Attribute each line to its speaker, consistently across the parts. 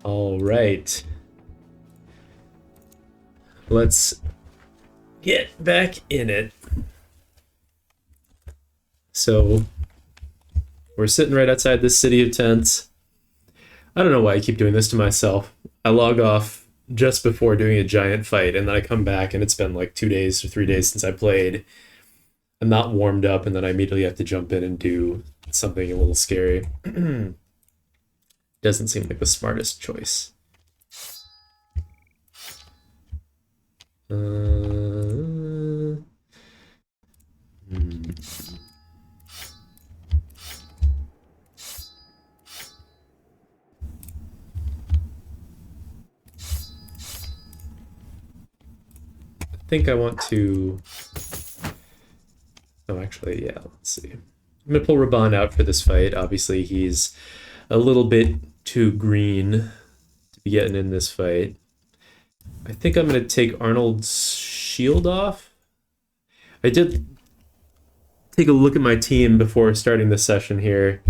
Speaker 1: All right. Let's get back in it. So we're sitting right outside this city of tents. I don't know why I keep doing this to myself. I log off just before doing a giant fight, and then I come back and it's been like 2 days or 3 days since I played. I'm not warmed up, and then I immediately have to jump in and do something a little scary. Doesn't seem like the smartest choice. Hmm. I think I want to... Oh, actually, yeah, let's see. I'm going to pull Raban out for this fight. Obviously, he's a little bit too green to be getting in this fight. I think I'm going to take Arnold's shield off. I did take a look at my team before starting the session here,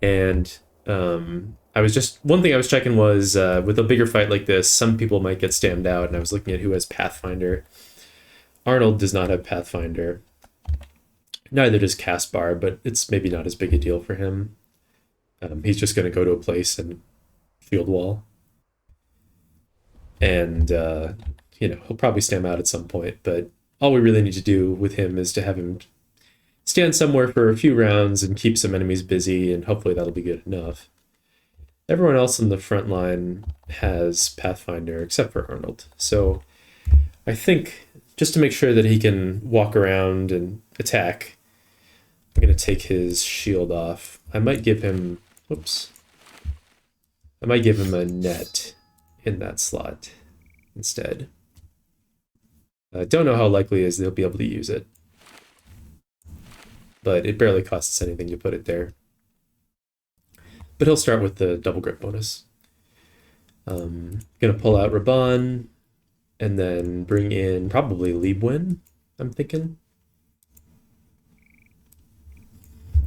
Speaker 1: and I was just... One thing I was checking was, with a bigger fight like this, some people might get stammed out, and I was looking at who has Pathfinder. Arnold does not have Pathfinder. Neither does Caspar, but it's maybe not as big a deal for him. He's just going to go to a place and field wall. And, he'll probably stam out at some point, but all we really need to do with him is to have him stand somewhere for a few rounds and keep some enemies busy, and hopefully that'll be good enough. Everyone else in the front line has Pathfinder except for Arnold. So I think just to make sure that he can walk around and attack, I'm going to take his shield off. I might give him... Whoops. I might give him a net in that slot instead. I don't know how likely it is they'll be able to use it, but it barely costs anything to put it there. But he'll start with the double grip bonus. Gonna pull out Raban, and then bring in probably Liebwin, I'm thinking.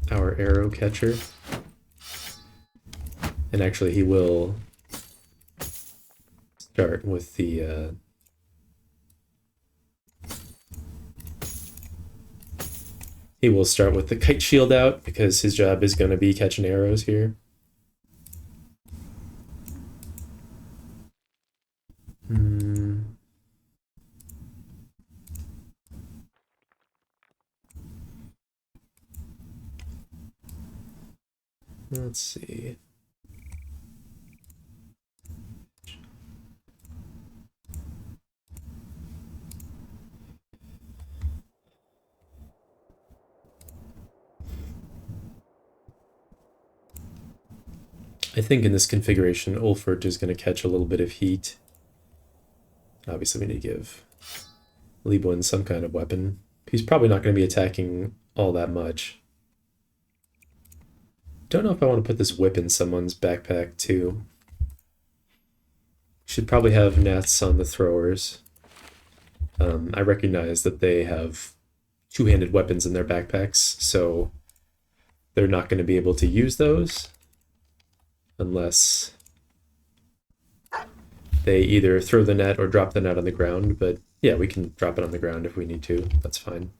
Speaker 1: Our arrow catcher. And actually he will start with the... He will start with the kite shield out, because his job is going to be catching arrows here. Let's see. I think in this configuration, Ulfert is going to catch a little bit of heat. Obviously, we need to give Liebwin some kind of weapon. He's probably not going to be attacking all that much. Don't know if I want to put this whip in someone's backpack, too. Should probably have nets on the throwers. I recognize that they have two-handed weapons in their backpacks, so they're not going to be able to use those unless they either throw the net or drop the net on the ground. But yeah, we can drop it on the ground if we need to. That's fine.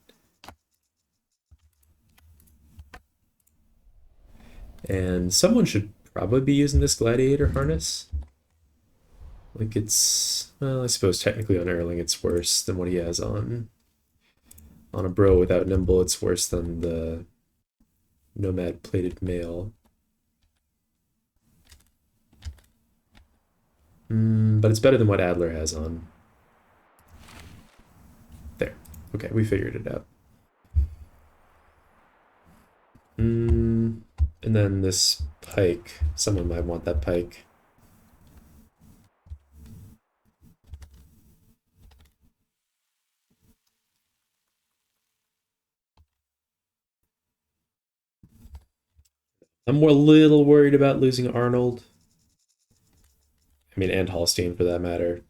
Speaker 1: And someone should probably be using this gladiator harness. Like, it's... Well, I suppose technically on Erling it's worse than what he has on a bro without nimble. It's worse than the Nomad plated mail. But it's better than what Adler has on. There. Okay, we figured it out. And then this pike. Someone might want that pike. I'm a little worried about losing Arnold. I mean, and Hallstein for that matter.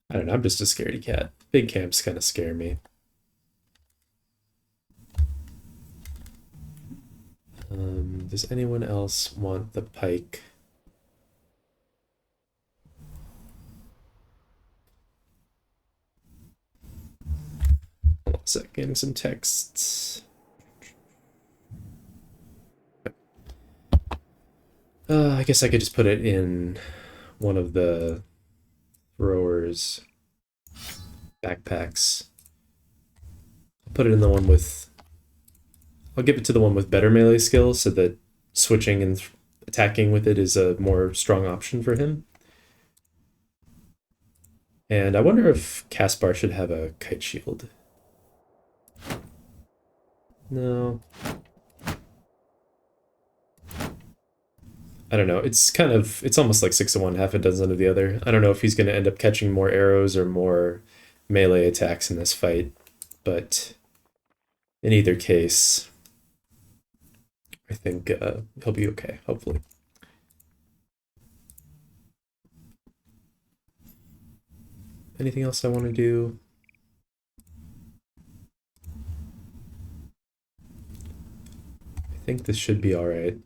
Speaker 1: I don't know, I'm just a scaredy cat. Big camps kind of scare me. Does anyone else want the pike? sec, getting some texts. I guess I could just put it in one of the throwers' backpacks. I'll put it in the one with... I'll give it to the one with better melee skills so that switching and attacking with it is a more strong option for him. And I wonder if Caspar should have a kite shield. No. I don't know. It's almost like 6 of one, half a dozen of the other. I don't know if he's going to end up catching more arrows or more melee attacks in this fight. But in either case, I think he'll be okay, hopefully. Anything else I want to do? I think this should be all right.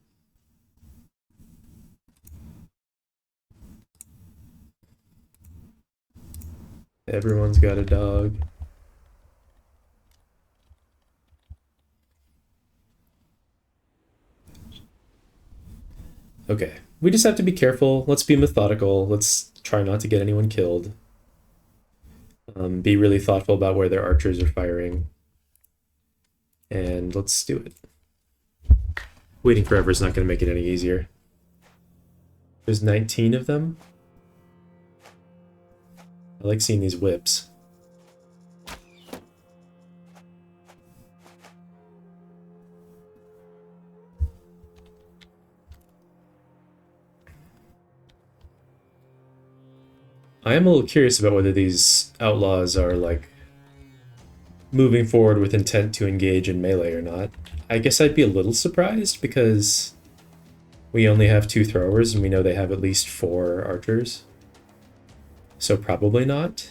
Speaker 1: Everyone's got a dog. Okay, we just have to be careful. Let's be methodical. Let's try not to get anyone killed. Be really thoughtful about where their archers are firing. And let's do it. Waiting forever is not going to make it any easier. There's 19 of them. I like seeing these whips. I am a little curious about whether these outlaws are, like, moving forward with intent to engage in melee or not. I guess I'd be a little surprised because we only have 2 throwers and we know they have at least 4 archers. So probably not.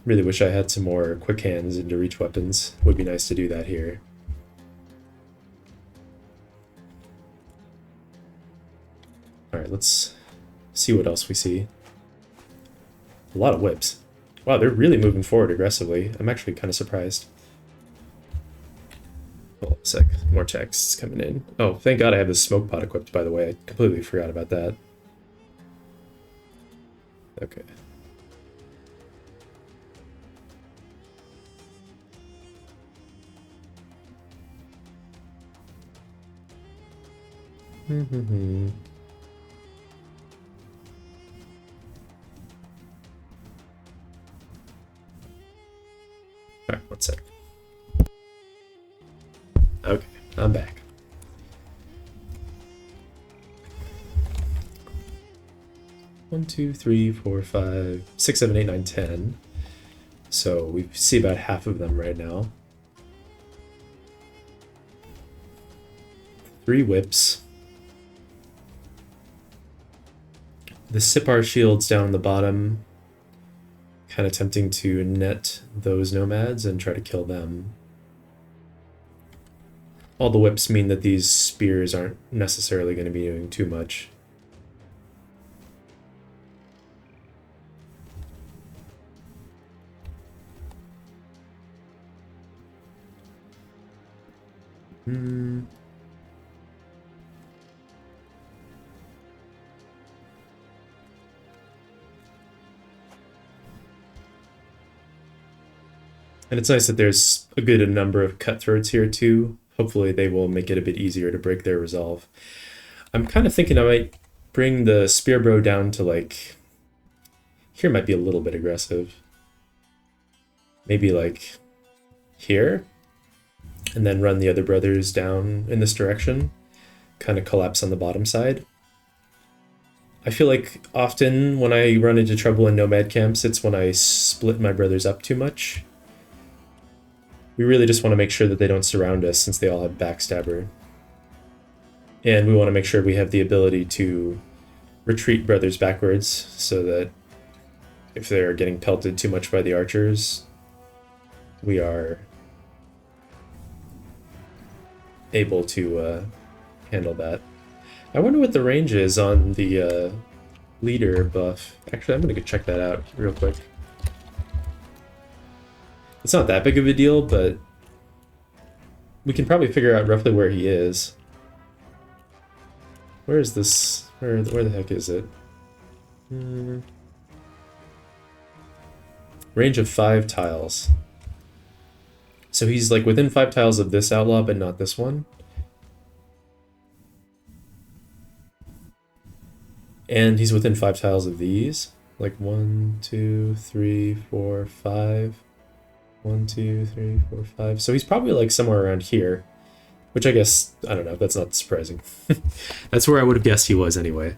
Speaker 1: Really wish I had some more quick hands into reach weapons. Would be nice to do that here. Alright, let's see what else we see. A lot of whips. Wow, they're really moving forward aggressively. I'm actually kind of surprised. Hold on a sec. More texts coming in. Oh, thank God I have this smoke pot equipped, by the way. I completely forgot about that. Okay. Alright, one sec. Okay, I'm back. One, two, three, four, five, 6, 7, 8, 9, 10. So we see about half of them right now. 3 whips. The Sipar shields down on the bottom. Kind of tempting to net those nomads and try to kill them. All the whips mean that these spears aren't necessarily going to be doing too much. And it's nice that there's a good number of cutthroats here too. Hopefully they will make it a bit easier to break their resolve. I'm kind of thinking I might bring the spear bro down to, like, here might be a little bit aggressive. Maybe like here, and then run the other brothers down in this direction. Kind of collapse on the bottom side. I feel like often when I run into trouble in nomad camps, it's when I split my brothers up too much. We really just want to make sure that they don't surround us since they all have backstabber. And we want to make sure we have the ability to retreat brothers backwards so that if they're getting pelted too much by the archers, we are able to handle that. I wonder what the range is on the leader buff. Actually, I'm going to go check that out real quick. It's not that big of a deal, but we can probably figure out roughly where he is. Where is this? Where the heck is it? Range of 5 tiles. So he's like within 5 tiles of this outlaw, but not this one. And he's within 5 tiles of these. Like 1, 2, 3, 4, 5. 1, 2, 3, 4, 5. So he's probably like somewhere around here. Which I guess, I don't know, that's not surprising. That's where I would have guessed he was anyway.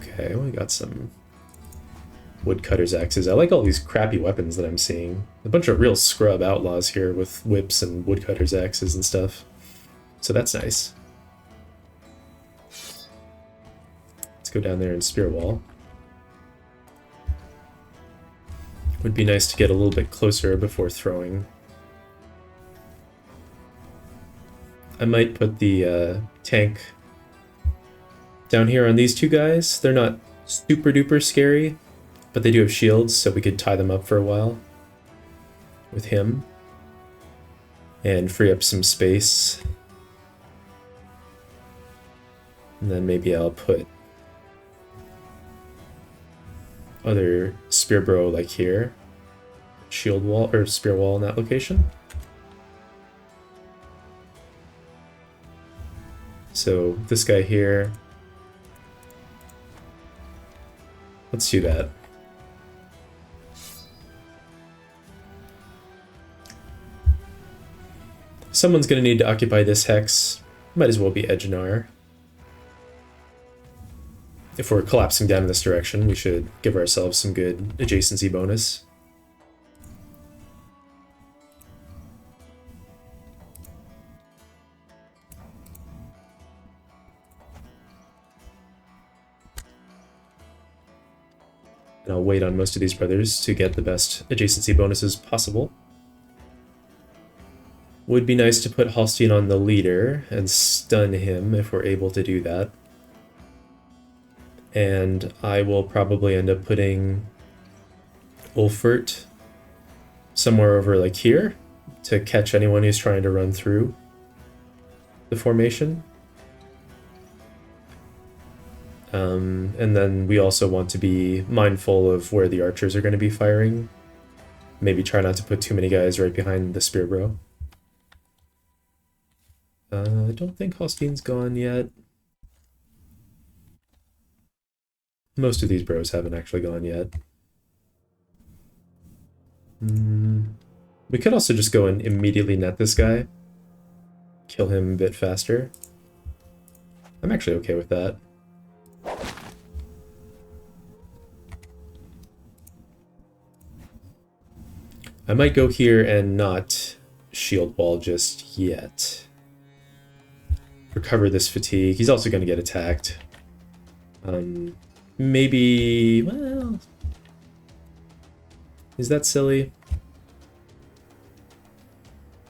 Speaker 1: Okay, we got some woodcutter's axes. I like all these crappy weapons that I'm seeing. A bunch of real scrub outlaws here with whips and woodcutter's axes and stuff. So that's nice. Let's go down there and spear wall. Would be nice to get a little bit closer before throwing. I might put the tank down here on these two guys. They're not super duper scary, but they do have shields, so we could tie them up for a while with him and free up some space. And then maybe I'll put other spear bro like here, shield wall or spear wall in that location. So this guy here, let's do that. Someone's gonna need to occupy this hex. Might as well be Edgenar. If we're collapsing down in this direction, we should give ourselves some good adjacency bonus. And I'll wait on most of these brothers to get the best adjacency bonuses possible. Would be nice to put Holstein on the leader and stun him if we're able to do that. And I will probably end up putting Ulfert somewhere over like here to catch anyone who's trying to run through the formation. And then we also want to be mindful of where the archers are going to be firing. Maybe try not to put too many guys right behind the spear bro. I don't think Holstein's gone yet. Most of these bros haven't actually gone yet. We could also just go and immediately net this guy. Kill him a bit faster. I'm actually okay with that. I might go here and not shield wall just yet. Recover this fatigue. He's also going to get attacked. Maybe, well, is that silly?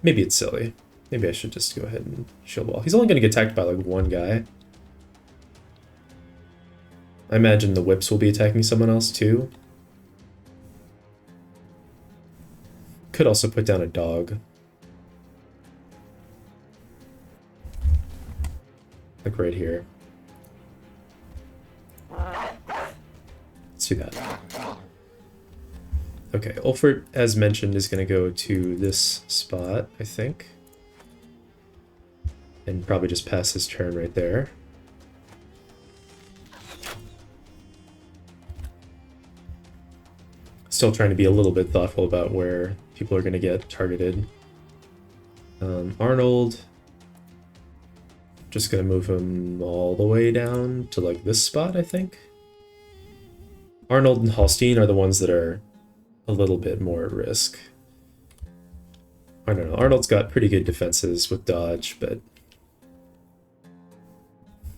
Speaker 1: Maybe it's silly. Maybe I should just go ahead and shield wall. He's only going to get attacked by like one guy. I imagine the whips will be attacking someone else too. Could also put down a dog. Like right here. Let's do that. Okay, Ulfert, as mentioned, is going to go to this spot, I think. And probably just pass his turn right there. Still trying to be a little bit thoughtful about where people are going to get targeted. Arnold. Just going to move him all the way down to like this spot, I think. Arnold and Holstein are the ones that are a little bit more at risk. I don't know. Arnold's got pretty good defenses with dodge, but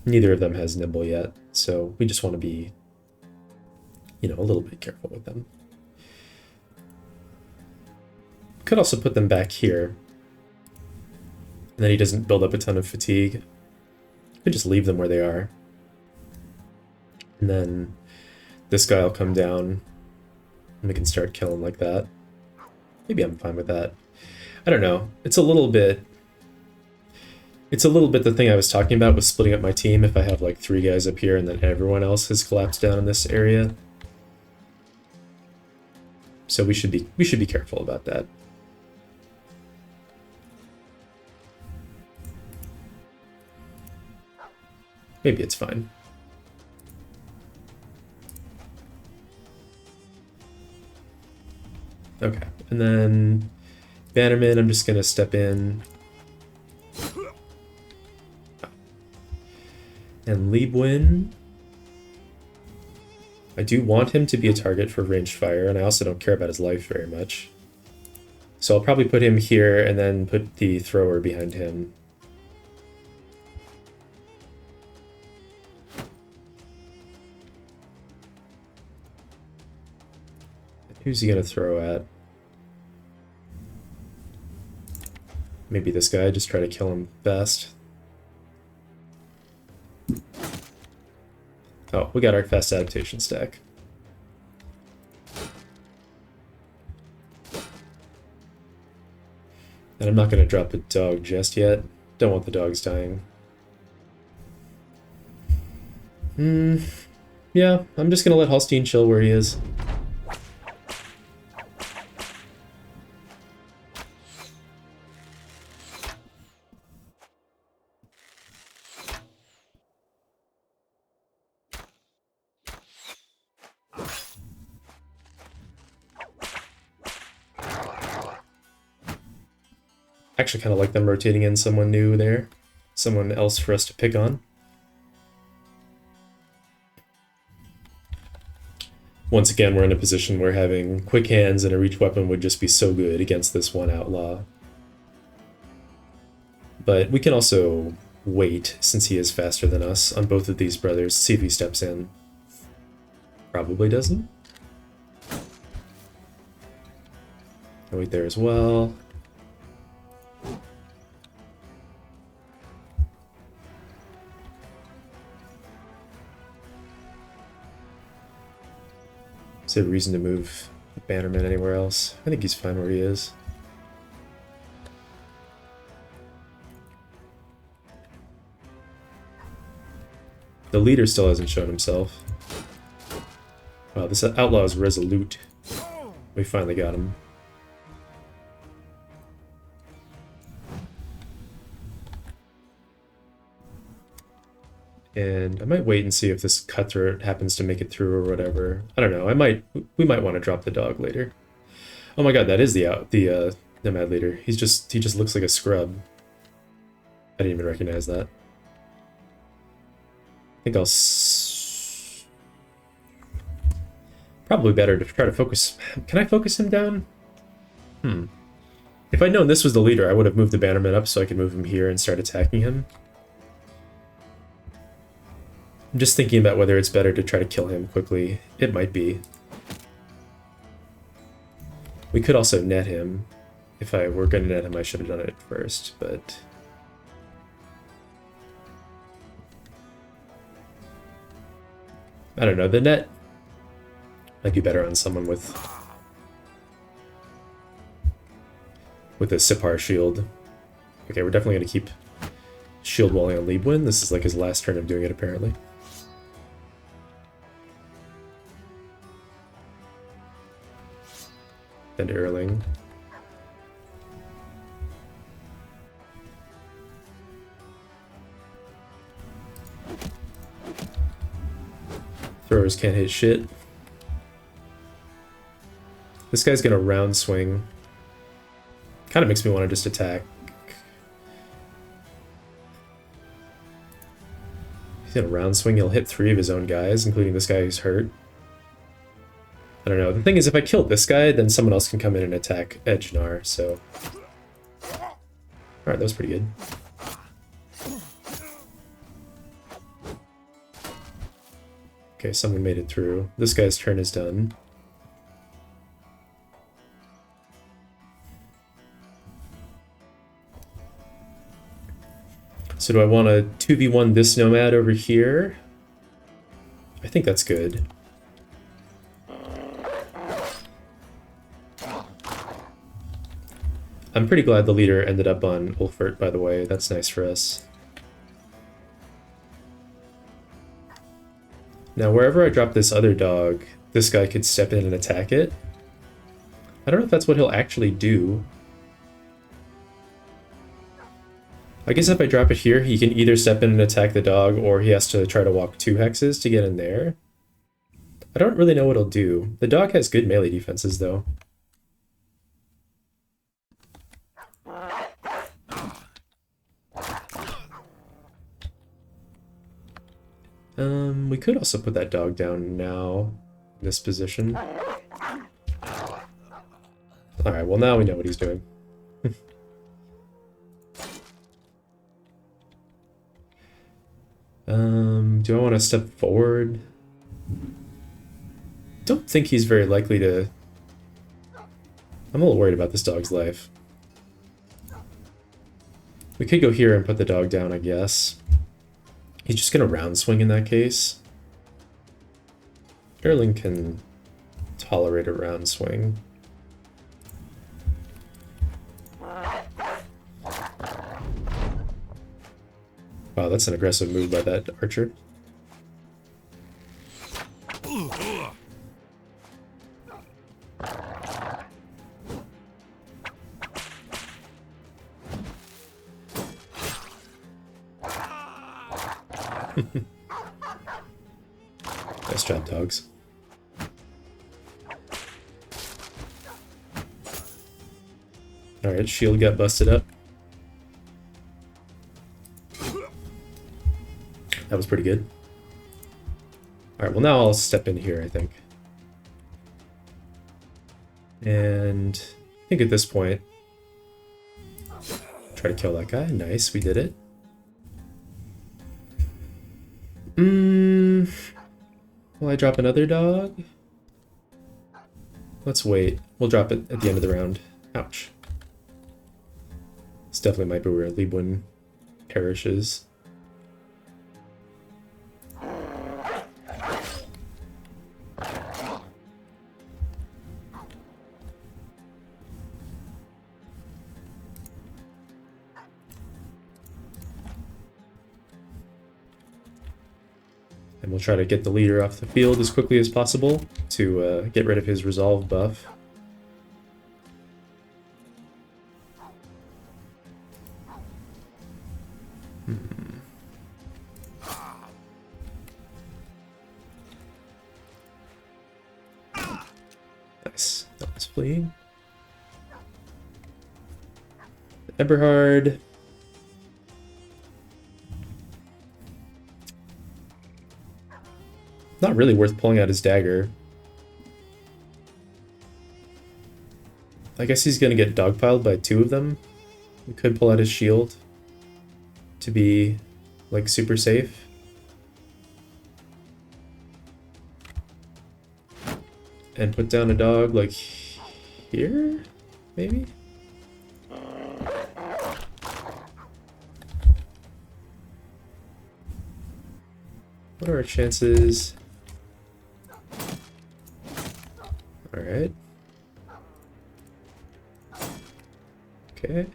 Speaker 1: neither of them has nimble yet. So we just want to be, you know, a little bit careful with them. Could also put them back here. And then he doesn't build up a ton of fatigue. Could just leave them where they are. And then this guy will come down and we can start killing like that. Maybe I'm fine with that. I don't know. It's a little bit the thing I was talking about with splitting up my team. If I have like 3 guys up here and then everyone else has collapsed down in this area. So we should be careful about that. Maybe it's fine. Okay, and then Bannerman, I'm just gonna step in. And Liebwin, I do want him to be a target for ranged fire, and I also don't care about his life very much. So I'll probably put him here and then put the thrower behind him. Who's he gonna throw at? Maybe this guy, just try to kill him fast. Oh, we got our fast adaptation stack. And I'm not going to drop the dog just yet. Don't want the dogs dying. Yeah, I'm just going to let Holstein chill where he is. Actually kind of like them rotating in someone new there. Someone else for us to pick on. Once again, we're in a position where having quick hands and a reach weapon would just be so good against this one outlaw. But we can also wait, since he is faster than us, on both of these brothers, see if he steps in. Probably doesn't. I'll wait there as well. Is there a reason to move the Bannerman anywhere else? I think he's fine where he is. The leader still hasn't shown himself. Wow, this outlaw is resolute. We finally got him. And I might wait and see if this cutthroat happens to make it through or whatever. I don't know. We might want to drop the dog later. Oh my god, that is the Nomad leader. He just looks like a scrub. I didn't even recognize that. I think I'll probably better to try to focus. Can I focus him down? If I'd known this was the leader, I would have moved the Bannerman up so I could move him here and start attacking him. I'm just thinking about whether it's better to try to kill him quickly. It might be. We could also net him. If I were going to net him, I should have done it first, but... I don't know, the net might be better on someone with a Sipar shield. Okay, we're definitely going to keep shield walling on Liebwin. This is like his last turn of doing it, apparently. And Erling. Throwers can't hit shit. This guy's gonna round swing. Kind of makes me want to just attack. He's gonna round swing, he'll hit 3 of his own guys, including this guy who's hurt. I don't know. The thing is, if I kill this guy, then someone else can come in and attack Edgenar, so... Alright, that was pretty good. Okay, someone made it through. This guy's turn is done. So do I want to 2v1 this Nomad over here? I think that's good. I'm pretty glad the leader ended up on Ulfert, by the way. That's nice for us. Now, wherever I drop this other dog, this guy could step in and attack it. I don't know if that's what he'll actually do. I guess if I drop it here, he can either step in and attack the dog, or he has to try to walk 2 hexes to get in there. I don't really know what he'll do. The dog has good melee defenses, though. We could also put that dog down now, in this position. Alright, well now we know what he's doing. Do I want to step forward? Don't think he's very likely to... I'm a little worried about this dog's life. We could go here and put the dog down, I guess. He's just gonna round swing in that case. Erling can tolerate a round swing. Wow, that's an aggressive move by that archer. Nice job, dogs. Alright, shield got busted up. That was pretty good. Alright, well now I'll step in here, I think. And I think at this point, try to kill that guy. Nice, we did it. Will I drop another dog? Let's wait. We'll drop it at the end of the round. Ouch. This definitely might be where Liebwin perishes. And we'll try to get the leader off the field as quickly as possible to get rid of his resolve buff. Nice. That was fleeing. Eberhard. Not really worth pulling out his dagger. I guess he's gonna get dogpiled by 2 of them. We could pull out his shield to be, like, super safe. And put down a dog, like, here? Maybe? What are our chances? Alright. Okay.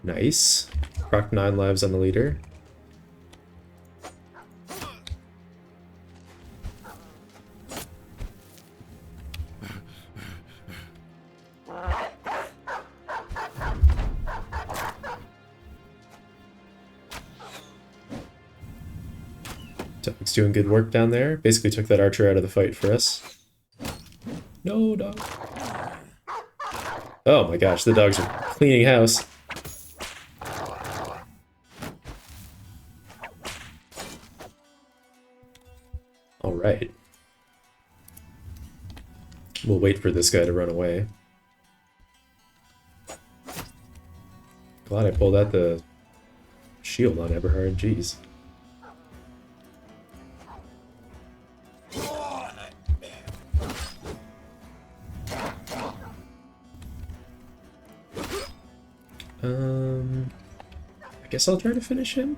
Speaker 1: Nice. Proc 9 lives on the leader. Dog's doing good work down there. Basically took that archer out of the fight for us. No, dog. Oh my gosh, the dogs are cleaning house. Alright. We'll wait for this guy to run away. Glad I pulled out the shield on Eberhard, jeez. I guess I'll try to finish him.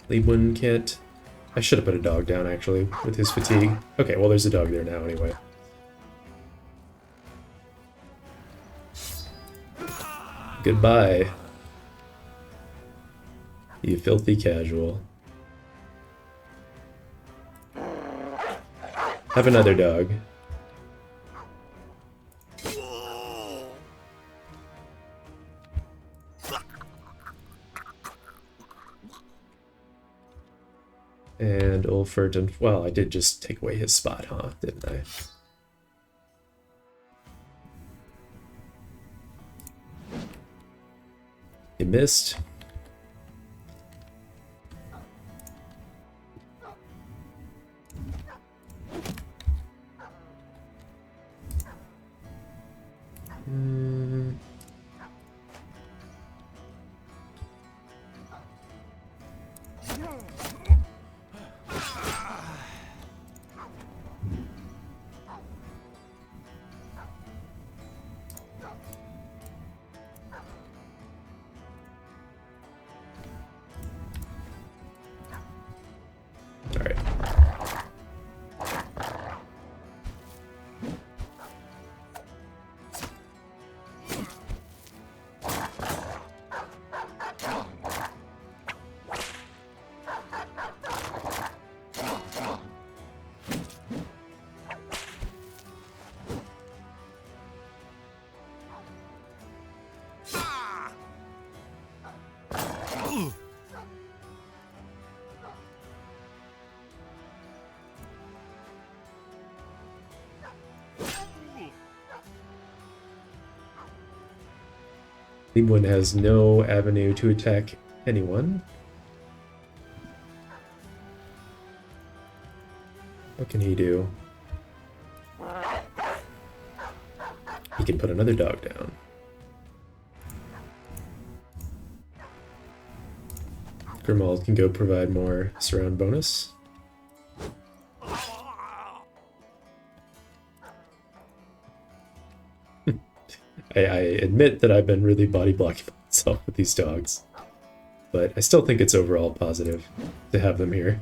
Speaker 1: Liebwin can't I should have put a dog down, actually, with his fatigue. Okay, well, there's a dog there now, anyway. Goodbye, you filthy casual. Have another dog. And Ulfert, and well, I did just take away his spot, huh? Didn't I? You missed. One has no avenue to attack anyone. What can he do? He can put another dog down. Grimald can go provide more surround bonus. I admit that I've been really body blocking myself with these dogs, but I still think it's overall positive to have them here.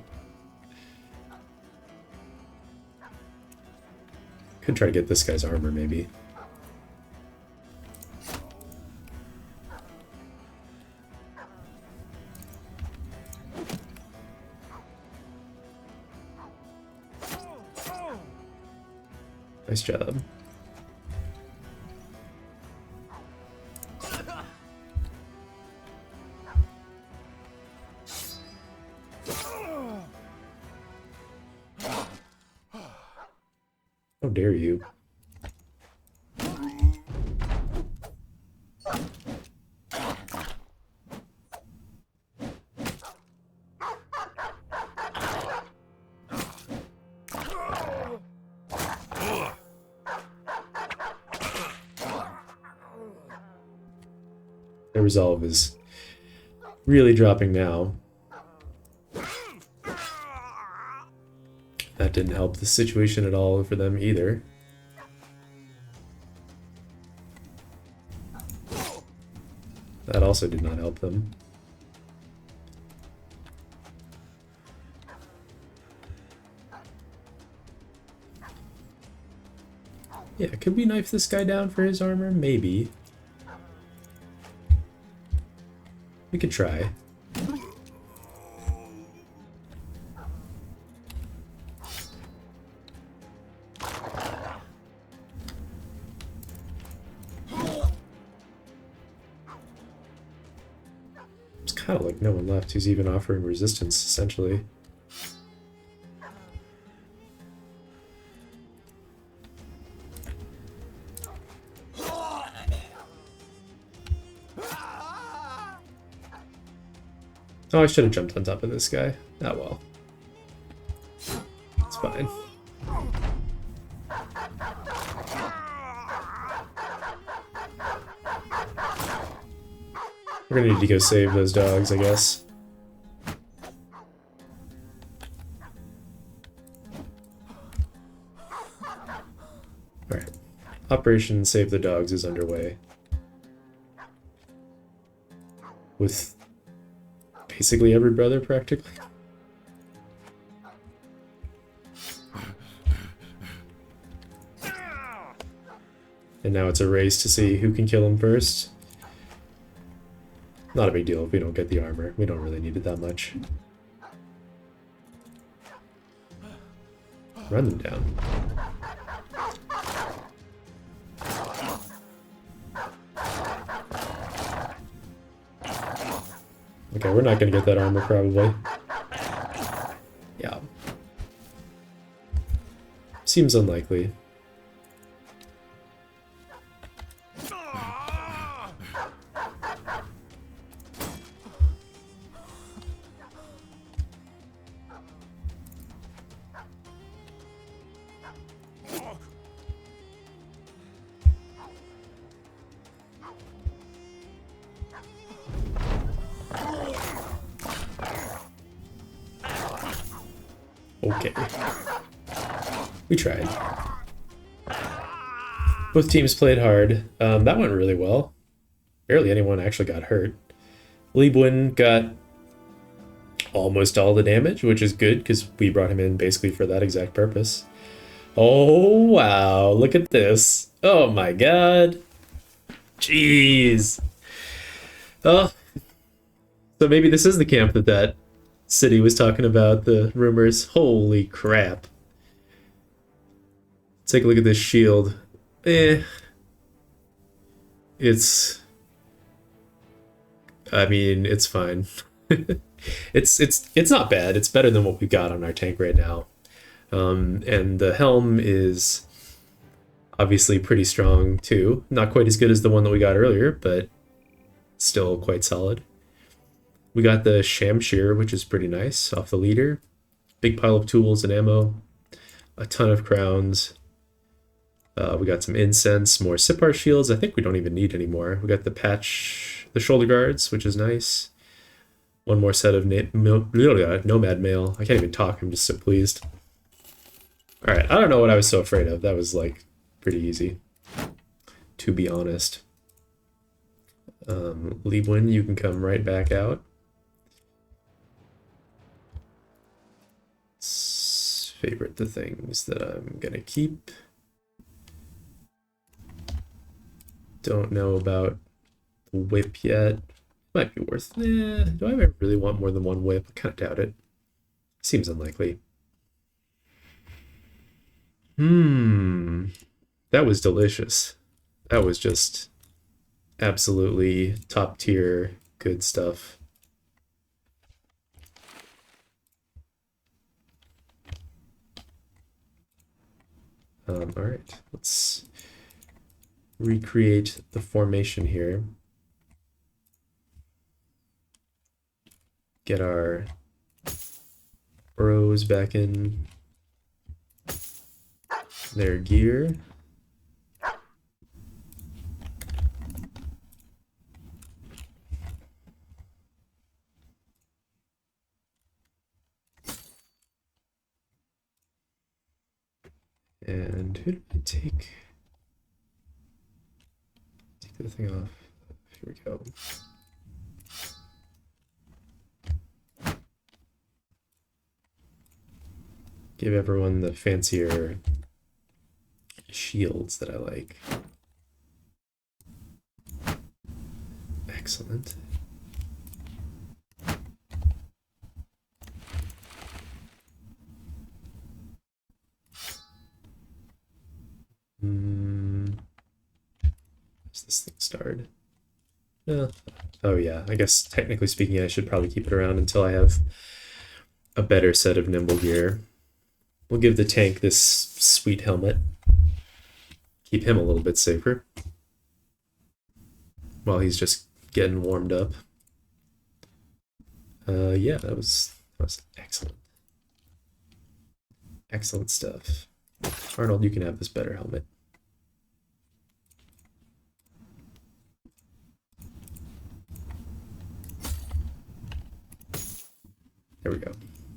Speaker 1: Could try to get this guy's armor, maybe. Nice job. How dare you? Their resolve is really dropping now. That didn't help the situation at all for them either. That also did not help them. Yeah, could we knife this guy down for his armor? Maybe. We could try. It's kind of like no one left who's even offering resistance, essentially. Oh, I should have jumped on top of this guy. Ah, well. It's fine. We're gonna need to go save those dogs, I guess. Alright. Operation Save the Dogs is underway. With basically every brother, practically. And now it's a race to see who can kill him first. Not a big deal if we don't get the armor. We don't really need it that much. Run them down. Okay, we're not gonna get that armor probably. Yeah. Seems unlikely. Okay. We tried. Both teams played hard. That went really well. Barely anyone actually got hurt. Liebwin got almost all the damage, which is good because we brought him in basically for that exact purpose. Oh, wow. Look at this. Oh, my God. Jeez. Oh. So maybe this is the camp that city was talking about, the rumors. Holy crap. Take a look at this shield. I mean, it's fine. It's not bad. It's better than what we got on our tank right now. And the helm is obviously pretty strong too. Not quite as good as the one that we got earlier, but still quite solid. We got the Shamshir, which is pretty nice, off the leader. Big pile of tools and ammo. A ton of crowns. We got some incense, more Sipar shields. I think we don't even need any more. We got the patch, the shoulder guards, which is nice. One more set of Nomad mail. I can't even talk, I'm just so pleased. Alright, I don't know what I was so afraid of. That was, like, pretty easy, to be honest. Liebwin, you can come right back out. Let's favorite the things that I'm gonna keep. Don't know about the whip yet. Might be worth. Do I ever really want more than one whip? I kind of doubt it. Seems unlikely. That was delicious. That was just absolutely top tier good stuff. All right, let's recreate the formation here. Get our bros back in their gear. And who did I take? Take the thing off. Here we go. Give everyone the fancier shields that I like. Excellent. Has this thing started? No. Oh yeah, I guess technically speaking I should probably keep it around until I have a better set of nimble gear. We'll give the tank this sweet helmet. Keep him a little bit safer while he's just getting warmed up. Yeah, that was excellent. Excellent stuff. Arnold, you can have this better helmet. There we go.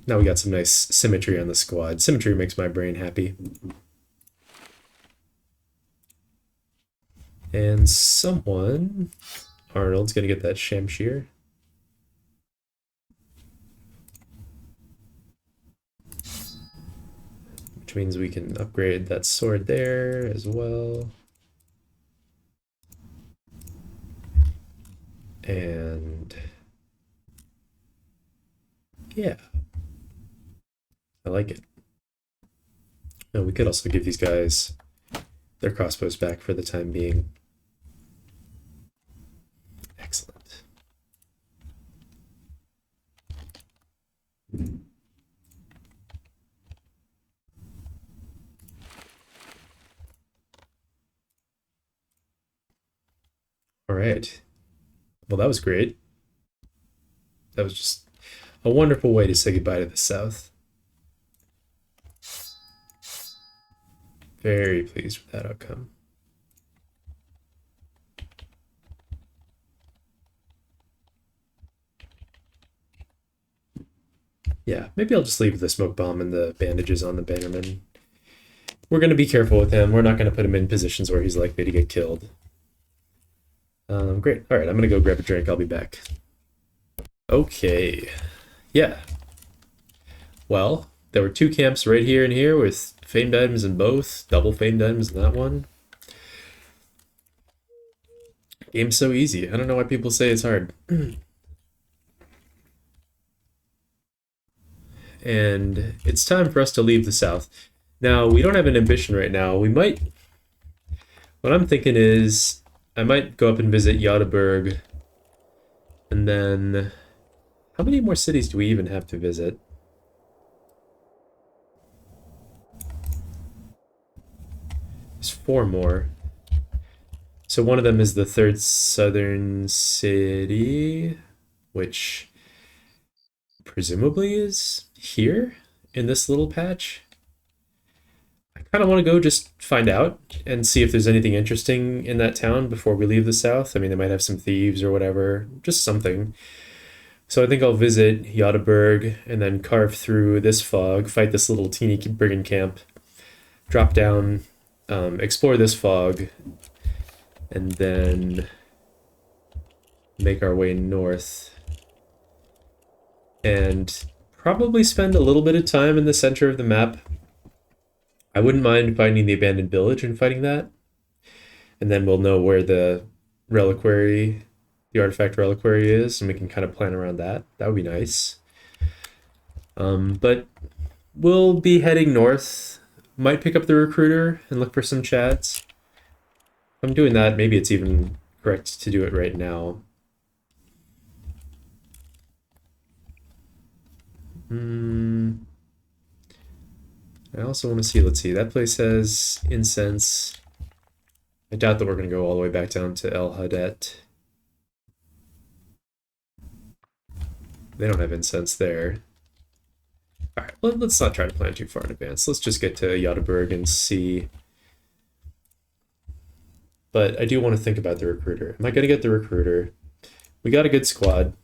Speaker 1: Now we got some nice symmetry on the squad. Symmetry makes my brain happy. And someone... Arnold's gonna get that Shamshir. Which means we can upgrade that sword there as well. And yeah, I like it. Oh, we could also give these guys their crossbows back for the time being. Excellent. All right. Well, that was great. That was just a wonderful way to say goodbye to the South. Very pleased with that outcome. Yeah, maybe I'll just leave the smoke bomb and the bandages on the bannerman. We're going to be careful with him. We're not going to put him in positions where he's likely to get killed. Great. All right, I'm going to go grab a drink. I'll be back. Okay. Yeah. Well, there were 2 camps right here and here with famed items in both, double famed items in that one. Game's so easy. I don't know why people say it's hard. And it's time for us to leave the South. Now, we don't have an ambition right now. We might... What I'm thinking is I might go up and visit Yadaburg. And then... How many more cities do we even have to visit? There's 4 more. So one of them is the 3rd southern city, which presumably is here in this little patch. I kind of want to go just find out and see if there's anything interesting in that town before we leave the South. I mean, they might have some thieves or whatever, just something. So I think I'll visit Yadaburg and then carve through this fog, fight this little teeny brigand camp, drop down, explore this fog, and then make our way north. And probably spend a little bit of time in the center of the map. I wouldn't mind finding the abandoned village and fighting that. And then we'll know where the reliquary, the artifact reliquary is, and we can kind of plan around that. That would be nice. But we'll be heading north. Might pick up the recruiter and look for some chads. If I'm doing that, maybe it's even correct to do it right now. I also want to see, let's see, that place has incense. I doubt that we're going to go all the way back down to El Hadet. They don't have incense there. All right, let's not try to plan too far in advance. Let's just get to Yadaburg and see. But I do want to think about the recruiter. Am I going to get the recruiter? We got a good squad.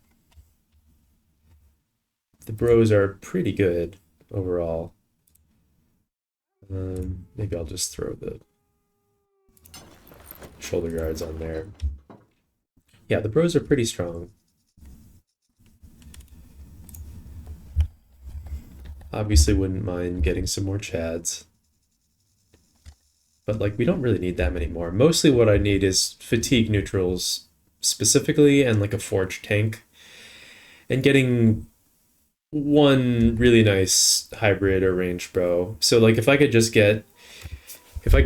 Speaker 1: The bros are pretty good overall. Maybe I'll just throw the shoulder guards on there. Yeah, the bros are pretty strong. Obviously wouldn't mind getting some more chads. But like, we don't really need that many more. Mostly what I need is fatigue neutrals specifically and like a forged tank. And getting one really nice hybrid or ranged bow. So like if I could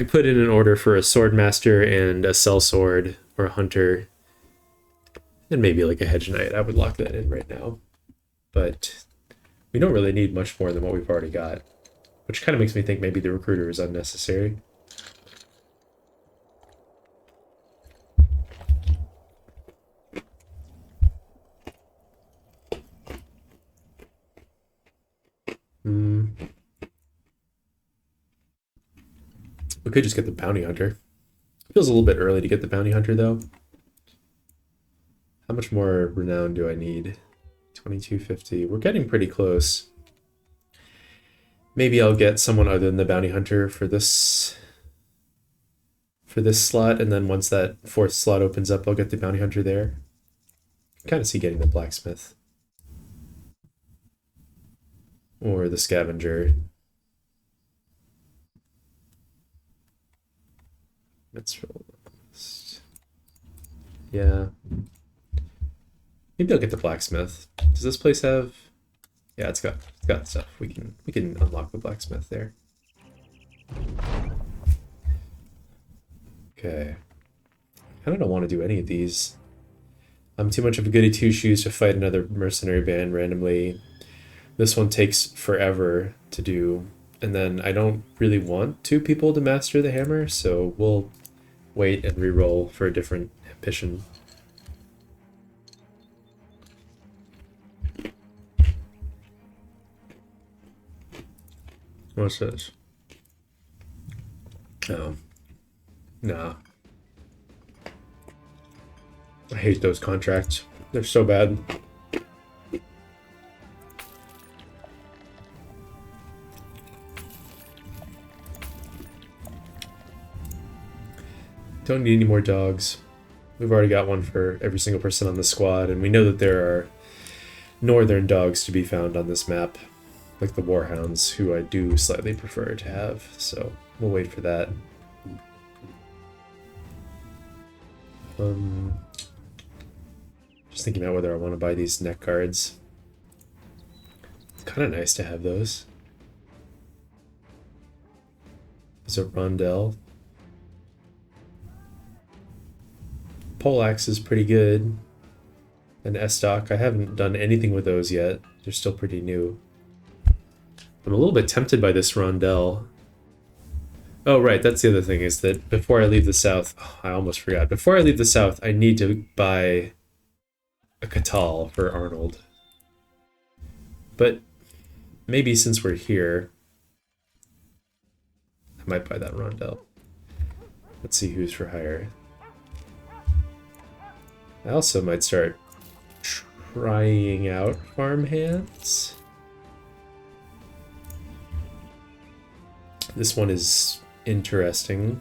Speaker 1: put in an order for a swordmaster and a sellsword or a hunter, and maybe like a hedge knight, I would lock that in right now. But we don't really need much more than what we've already got, which kind of makes me think maybe the recruiter is unnecessary. We could just get the bounty hunter. Feels a little bit early to get the bounty hunter though. How much more renown do I need? 2250. We're getting pretty close. Maybe I'll get someone other than the bounty hunter for this slot, and then once that 4th slot opens up, I'll get the bounty hunter there. Kind of see getting the blacksmith or the scavenger. Let's roll. Yeah. Maybe I'll get the blacksmith. Does this place have? Yeah, it's got stuff. We can unlock the blacksmith there. Okay. I don't want to do any of these. I'm too much of a goody two-shoes to fight another mercenary band randomly. This one takes forever to do, and then I don't really want 2 people to master the hammer, so we'll wait and re-roll for a different ambition. What's this? Oh. Nah. I hate those contracts. They're so bad. Don't need any more dogs. We've already got one for every single person on the squad, and we know that there are northern dogs to be found on this map, like the warhounds, who I do slightly prefer to have, so we'll wait for that. Just thinking about whether I want to buy these neck guards. It's kind of nice to have those. There's a rondelle. Poleaxe is pretty good. And Estoc, I haven't done anything with those yet. They're still pretty new. I'm a little bit tempted by this rondelle. Oh, right, that's the other thing, is that before I leave the south... Oh, I almost forgot. Before I leave the south, I need to buy a Catal for Arnold. But maybe since we're here, I might buy that rondelle. Let's see who's for hire. I also might start trying out farmhands. This one is interesting.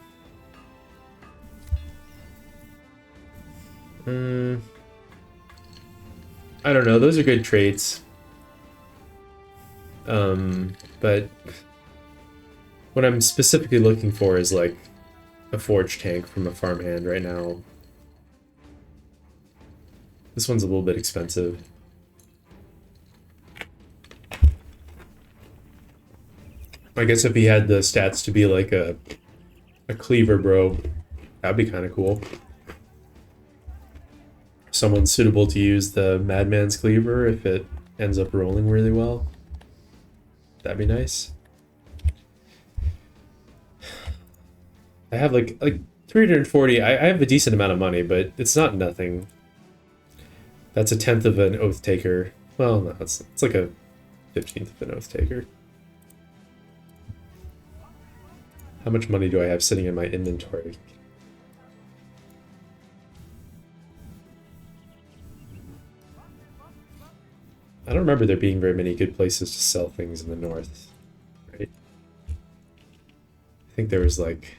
Speaker 1: I don't know, those are good traits. But what I'm specifically looking for is like a forge tank from a farmhand right now. This one's a little bit expensive. I guess if he had the stats to be like a cleaver bro, that'd be kind of cool. Someone suitable to use the madman's cleaver if it ends up rolling really well. That'd be nice. I have like 340. I have a decent amount of money, but it's not nothing. That's 1/10 of an oath taker. Well, no, it's like a 15th of an oath taker. How much money do I have sitting in my inventory? I don't remember there being very many good places to sell things in the north, right? I think there was like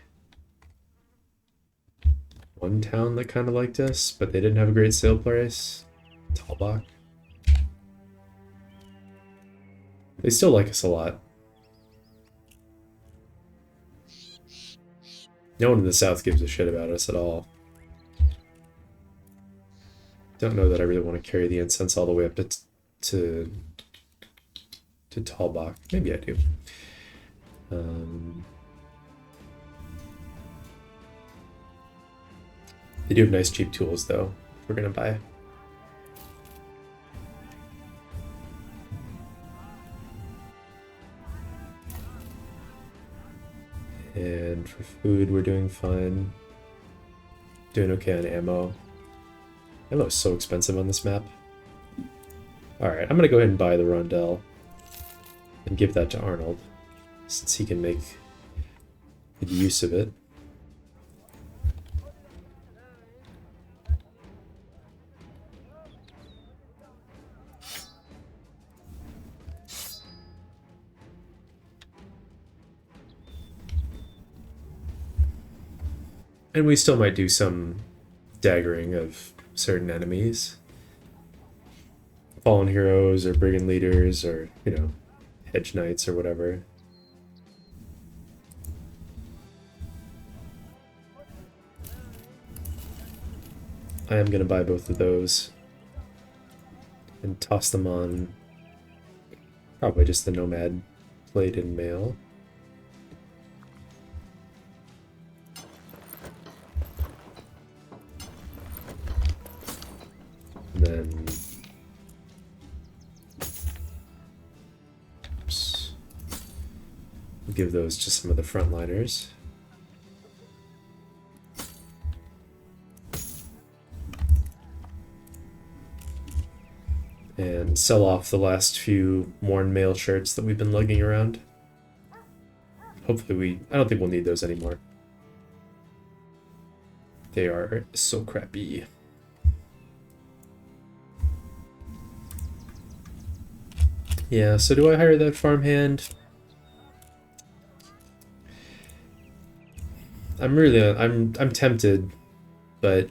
Speaker 1: one town that kind of liked us, but they didn't have a great sale price. Talbach. They still like us a lot. No one in the south gives a shit about us at all. Don't know that I really want to carry the incense all the way up to Talbach. Maybe I do. They do have nice cheap tools though, if we're gonna buy. And for food, we're doing fine. Doing okay on ammo. Ammo is so expensive on this map. Alright, I'm gonna go ahead and buy the rondelle and give that to Arnold, since he can make good use of it. And we still might do some daggering of certain enemies. Fallen heroes or brigand leaders or, you know, hedge knights or whatever. I am going to buy both of those. and toss them on probably just the Nomad plate in mail. And then oops, we'll give those to some of the frontliners. And sell off the last few worn mail shirts that we've been lugging around. Hopefully I don't think we'll need those anymore. They are so crappy. Yeah, so do I hire that farmhand? I'm tempted, but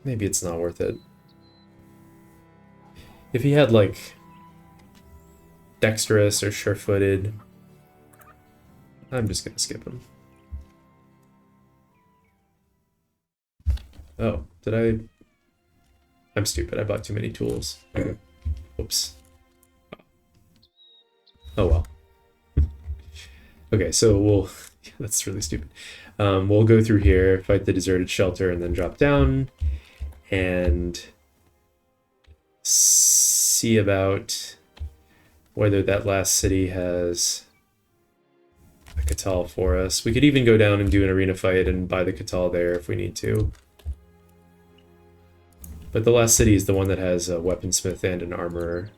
Speaker 1: maybe it's not worth it. If he had, like, dexterous or sure-footed, I'm just gonna skip him. Oh, did I? I'm stupid. I bought too many tools. Whoops. Oh well. Okay, so we'll... That's really stupid. We'll go through here, fight the deserted shelter, and then drop down, and see about whether that last city has a Catal for us. We could even go down and do an arena fight and buy the Catal there if we need to. But the last city is the one that has a weaponsmith and an armorer.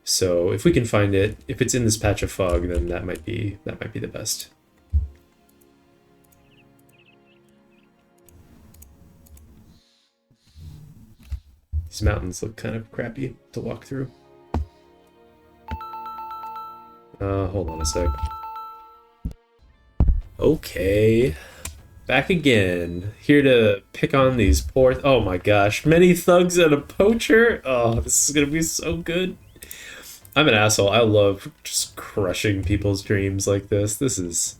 Speaker 1: So if we can find it, if it's in this patch of fog, then that might be the best. These mountains look kind of crappy to walk through. Hold on a sec. Okay. Back again. Here to pick on these poor... Oh my gosh. Many thugs and a poacher? Oh, this is gonna be so good. I'm an asshole. I love just crushing people's dreams like this. This is...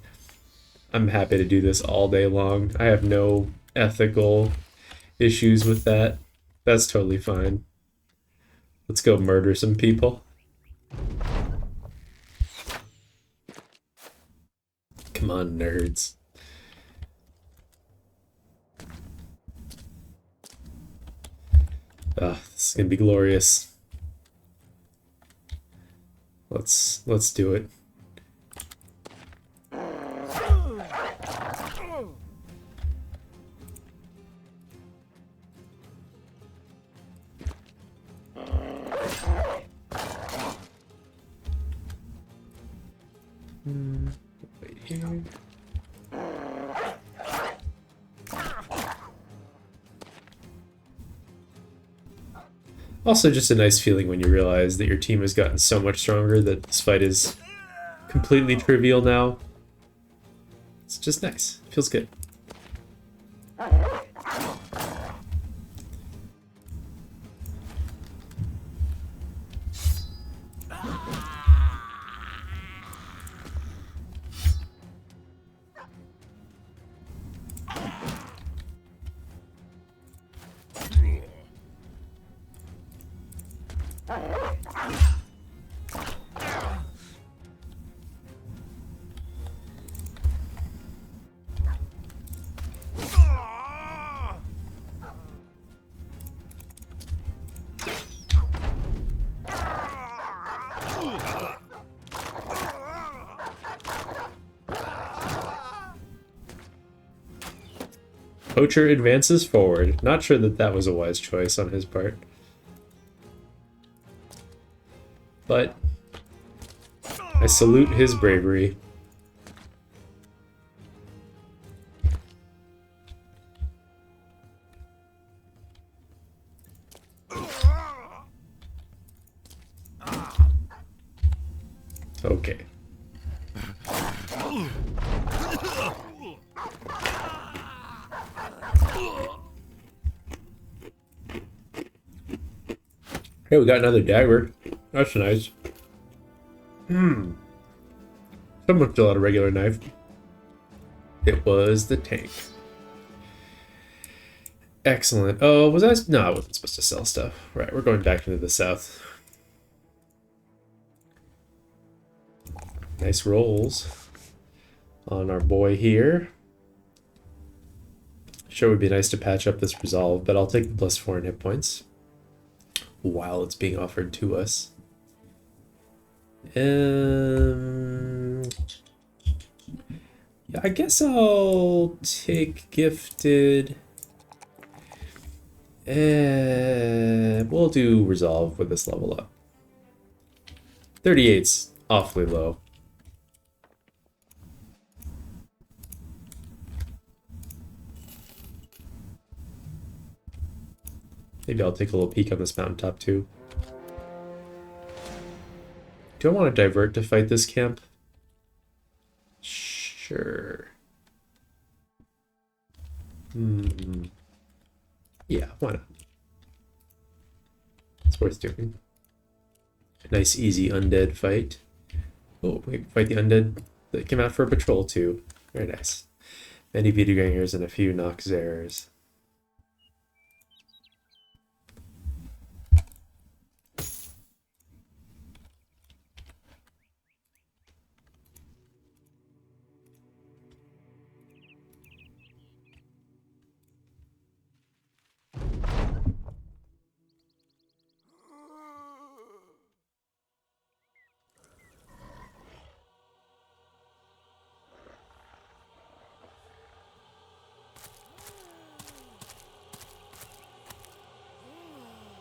Speaker 1: I'm happy to do this all day long. I have no ethical issues with that. That's totally fine. Let's go murder some people. Come on, nerds. Ah, this is gonna be glorious. Let's do it. Wait here. Also, just a nice feeling when you realize that your team has gotten so much stronger that this fight is completely trivial now. It's just nice. Feels good. Poacher advances forward. Not sure that that was a wise choice on his part. But I salute his bravery. Okay. Hey, we got another dagger. That's nice. Someone still had a regular knife. It was the tank. Excellent. Oh, was I? No, I wasn't supposed to sell stuff. Right, we're going back into the south. Nice rolls on our boy here. Sure would be nice to patch up this resolve, but I'll take the +4 in hit points while it's being offered to us. Yeah, I guess I'll take gifted. We'll do resolve with this level up. 38's awfully low. Maybe I'll take a little peek on this mountaintop too. Do I want to divert to fight this camp? Sure. Yeah, why not? It's worth doing. A nice, easy undead fight. Oh, we can fight the undead that came out for a patrol too. Very nice. Many Wiedergangers and a few Noxers.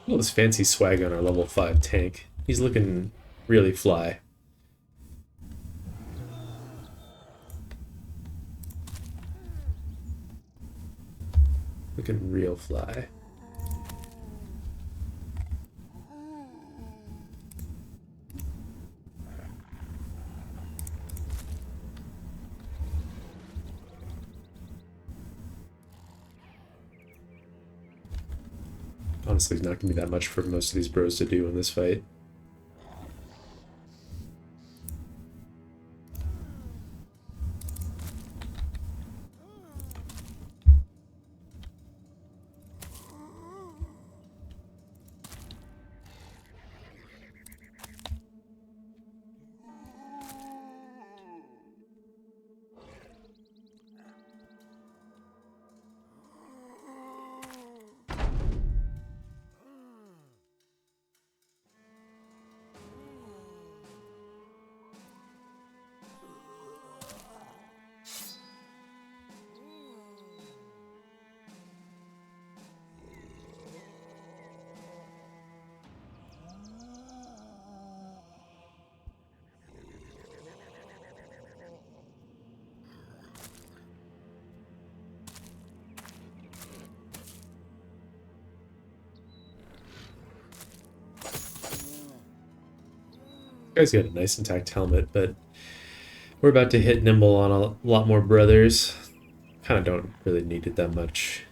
Speaker 1: Look at this fancy swag on our level 5 tank. He's looking really fly. Looking real fly. Honestly, it's not going to be that much for most of these bros to do in this fight. Guy's got a nice intact helmet, but we're about to hit Nimble on a lot more brothers. Kind of don't really need it that much.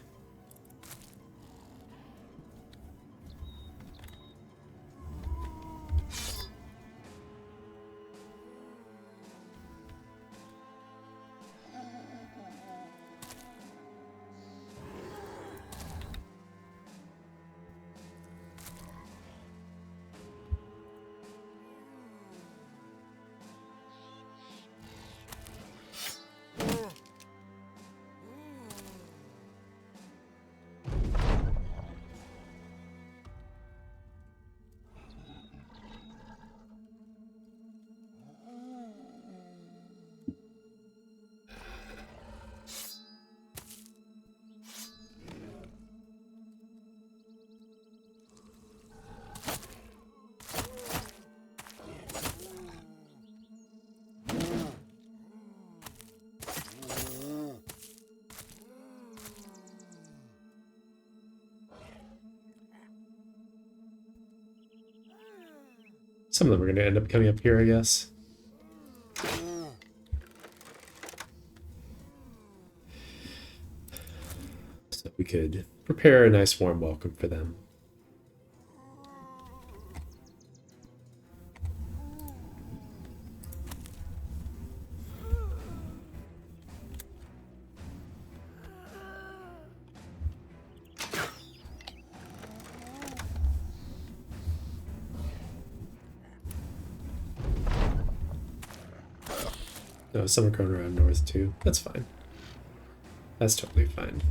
Speaker 1: Some of them are going to end up coming up here, I guess. So we could prepare a nice warm welcome for them. Oh, some are going around north too. That's fine. That's totally fine.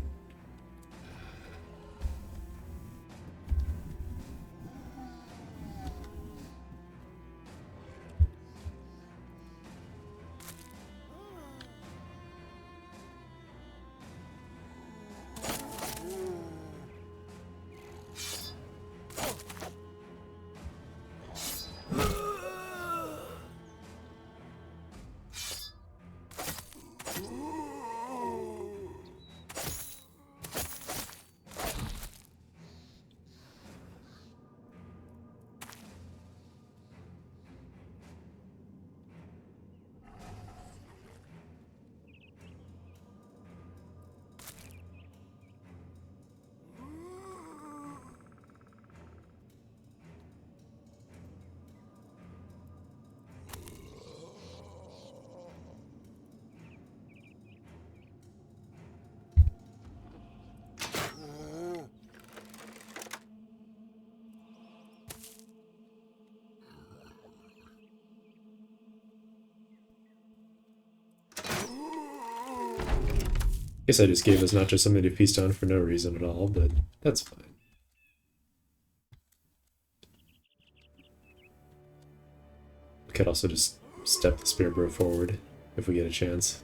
Speaker 1: Guess I just gave us not just something to feast on for no reason at all, but that's fine. We could also just step the Spear Bro forward if we get a chance.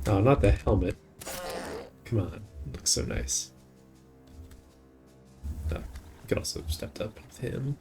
Speaker 1: Oh, not the helmet. Come on, it looks so nice. Oh, we could also have stepped up with him.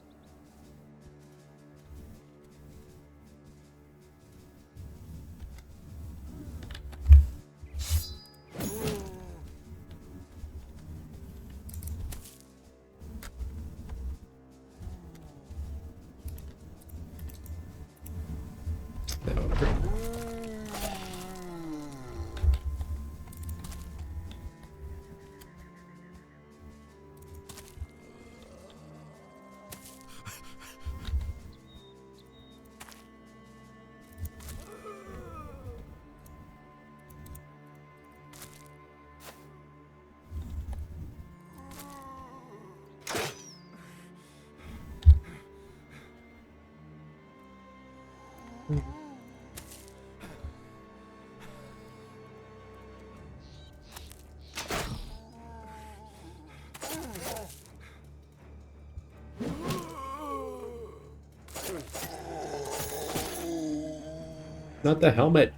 Speaker 1: Not the helmet.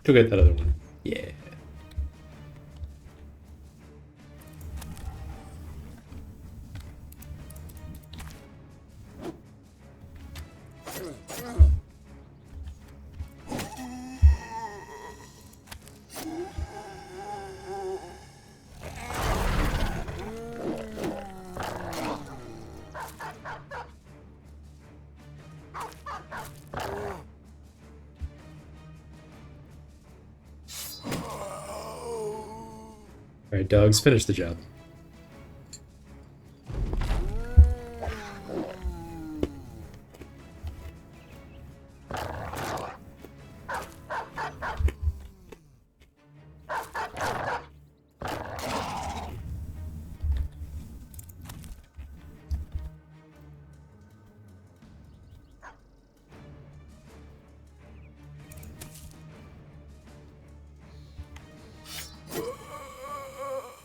Speaker 1: Go get that other one. Yeah. Alright, dogs, finish the job.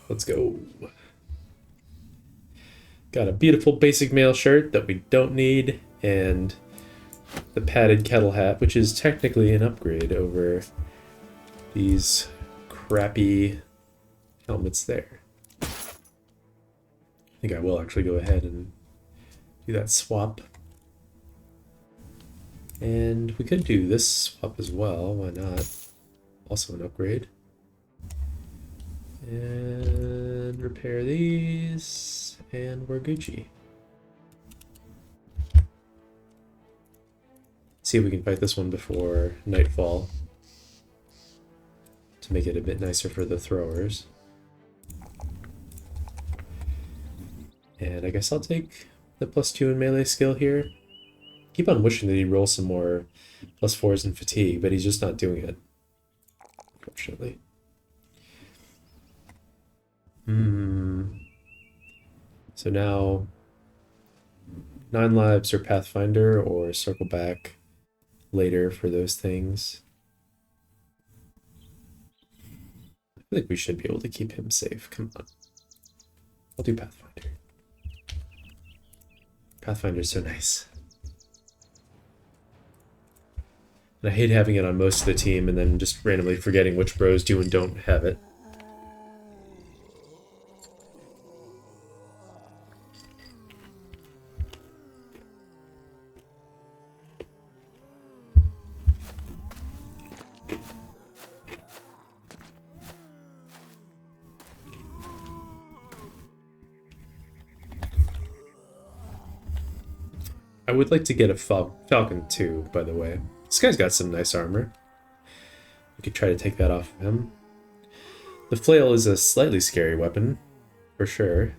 Speaker 1: Let's go. Got a beautiful basic mail shirt that we don't need, and the padded kettle hat, which is technically an upgrade over these crappy helmets there. think I will actually go ahead and do that swap. And we could do this swap as well, why not? Also an upgrade. And repair these, and we're Gucci. See if we can fight this one before nightfall to make it a bit nicer for the throwers. And I guess I'll take the +2 in melee skill here. Keep on wishing that he'd roll some more +4s in fatigue, but he's just not doing it, unfortunately. So now 9 lives or Pathfinder, or circle back later for those things. I feel like we should be able to keep him safe. Come on. I'll do Pathfinder. Pathfinder's so nice. And I hate having it on most of the team and then just randomly forgetting which bros do and don't have it. I would like to get a Falcon too, by the way. This guy's got some nice armor. We could try to take that off of him. The flail is a slightly scary weapon, for sure.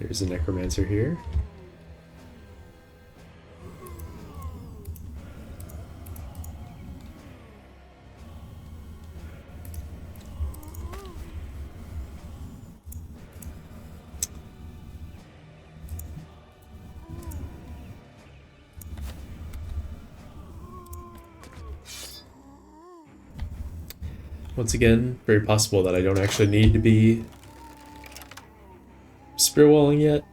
Speaker 1: There's a necromancer here. Once again, very possible that I don't actually need to be spear walling yet.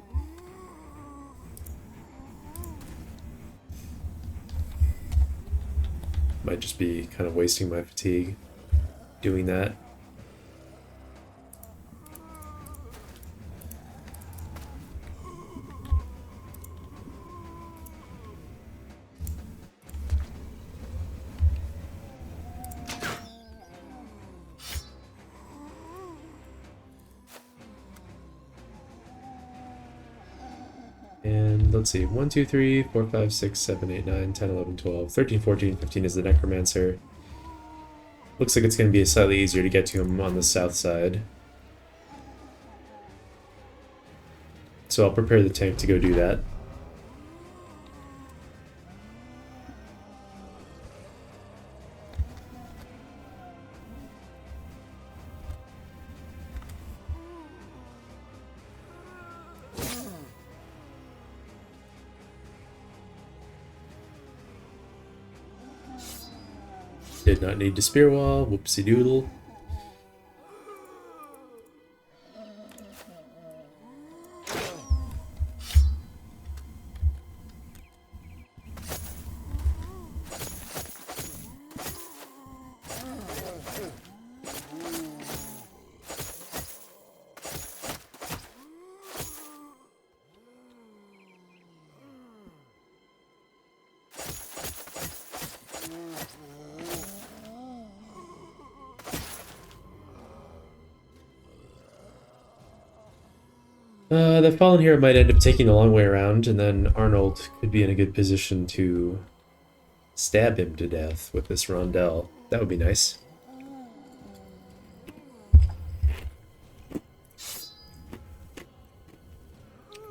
Speaker 1: Might just be kind of wasting my fatigue doing that. And let's see, 1, 2, 3, 4, 5, 6, 7, 8, 9, 10, 11, 12, 13, 14, 15 is the necromancer. Looks like it's going to be slightly easier to get to him on the south side. So I'll prepare the tank to go do that. Did not need to spear wall, whoopsie doodle. The Fallen Hero might end up taking the long way around, and then Arnold could be in a good position to stab him to death with this rondelle. That would be nice.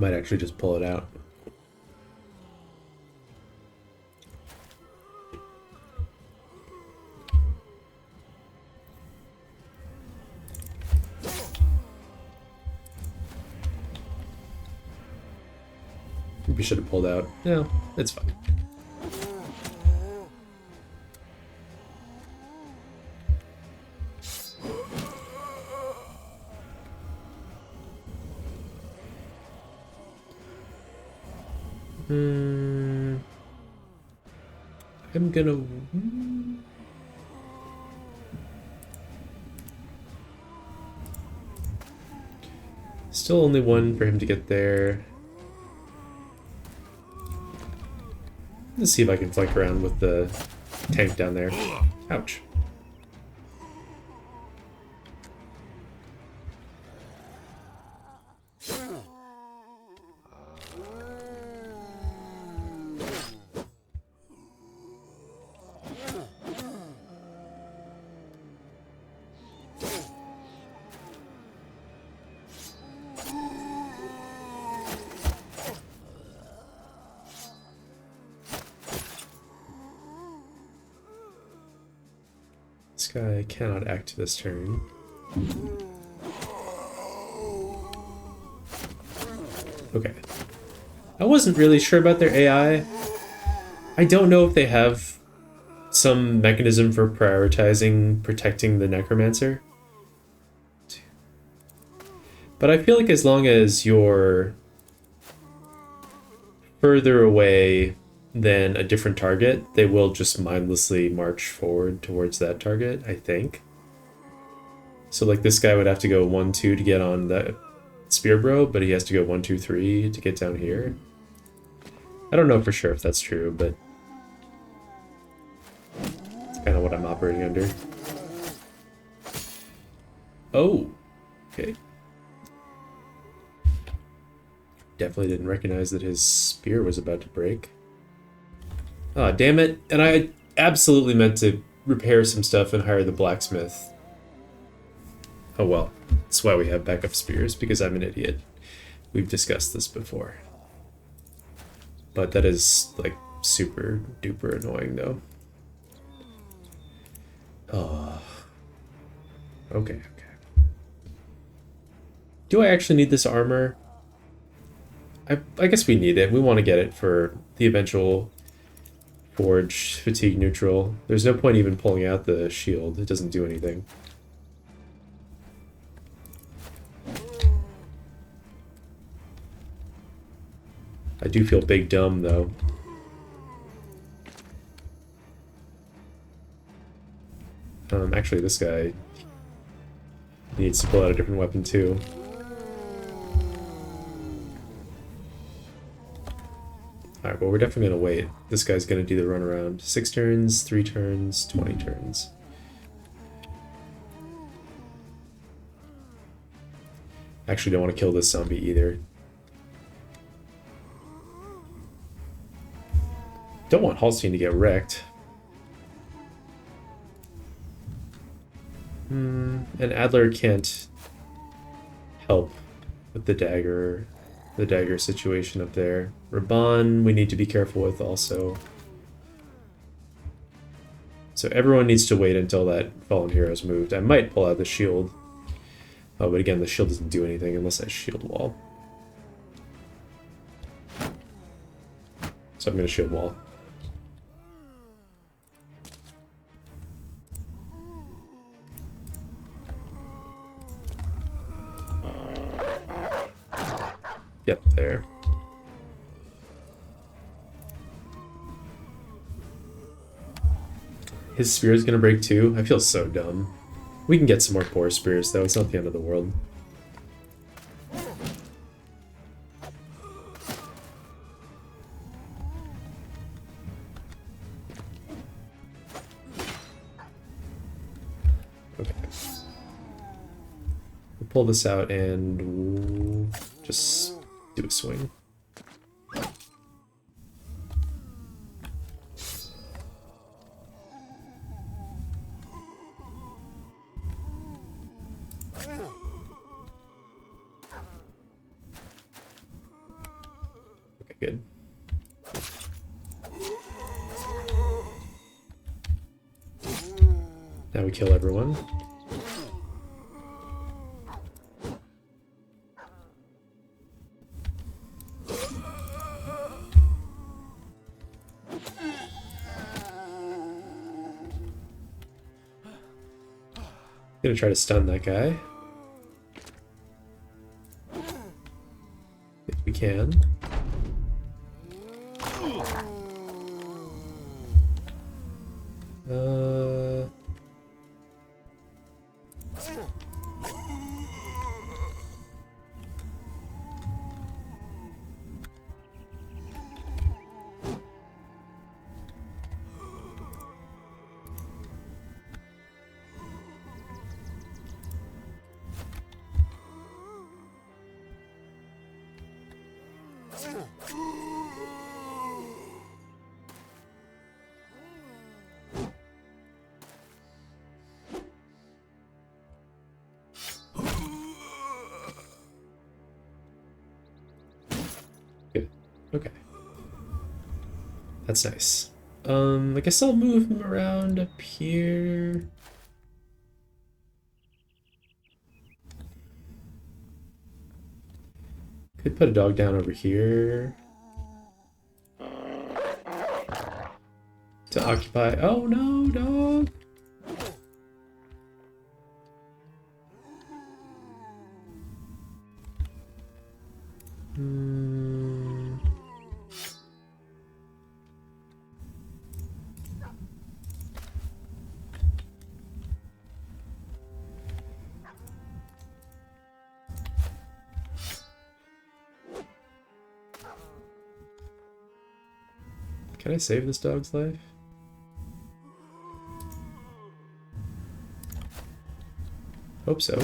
Speaker 1: Might actually just pull it out. We should have pulled out. No, it's fine. I'm gonna... Still only one for him to get there. Let's see if I can flank around with the tank down there. Ouch. This guy cannot act this turn. Okay. I wasn't really sure about their AI. I don't know if they have some mechanism for prioritizing protecting the necromancer. But I feel like as long as you're further away than a different target, they will just mindlessly march forward towards that target, I think. So like this guy would have to go 1-2 to get on the spear bro, but he has to go 1-2-3 to get down here. I don't know for sure if that's true, but it's kind of what I'm operating under. Oh, okay. Definitely didn't recognize that his spear was about to break. Ah, damn it. And I absolutely meant to repair some stuff and hire the blacksmith. Oh well. That's why we have backup spears, because I'm an idiot. We've discussed this before. But that is, like, super duper annoying, though. Oh. Okay, okay. Do I actually need this armor? I guess we need it. We want to get it for the eventual forge fatigue neutral. There's no point even pulling out the shield. It doesn't do anything. I do feel big dumb, though. Actually, this guy needs to pull out a different weapon, too. Alright, well, we're definitely going to wait. This guy's going to do the runaround. 6 turns, 3 turns, 20 turns. Actually, don't want to kill this zombie either. Don't want Holstein to get wrecked. And Adler can't help with the dagger situation up there. Raban, we need to be careful with also. So everyone needs to wait until that fallen hero's moved. I might pull out the shield. Oh, but again, the shield doesn't do anything unless I shield wall. So I'm going to shield wall. Yep, there. His spear is gonna break too? I feel so dumb. We can get some more boar spears though, it's not the end of the world. Okay. We'll pull this out and we'll just do a swing. Okay, good. Now we kill everyone. Gonna try to stun that guy. If we can. Uh... Good. Okay. That's nice. I guess I'll move him around up here. Could put a dog down over here to occupy. Oh no, dog! Can I save this dog's life? Hope so.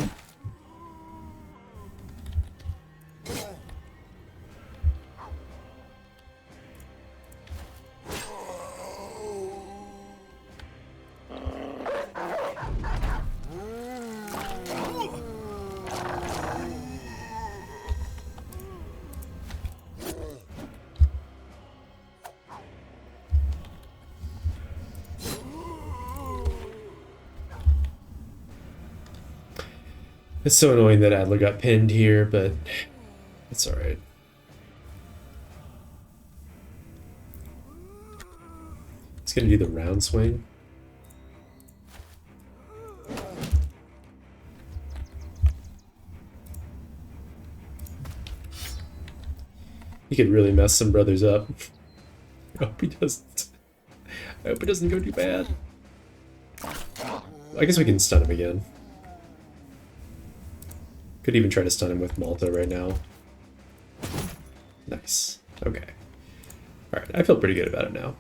Speaker 1: It's so annoying that Adler got pinned here, but it's alright. It's gonna do the round swing. He could really mess some brothers up. I hope he doesn't. I hope it doesn't go too bad. I guess we can stun him again. Could even try to stun him with Malta right now. Nice. Okay. Alright, I feel pretty good about it now.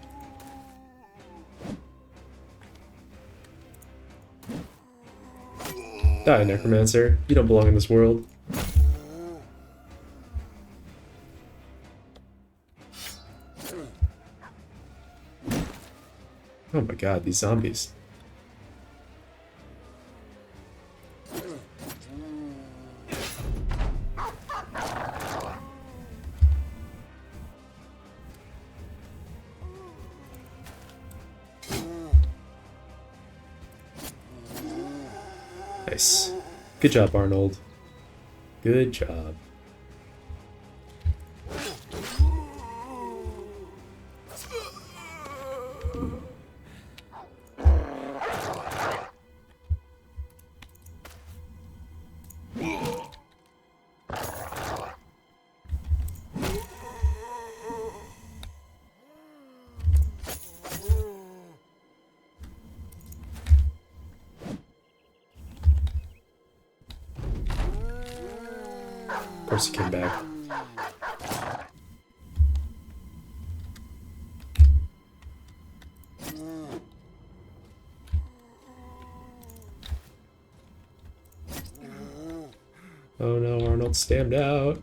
Speaker 1: Die, Necromancer. You don't belong in this world. Oh my god, these zombies. Nice. Good job, Arnold. Good job. Of course he came back. Oh no, Arnold stamped out.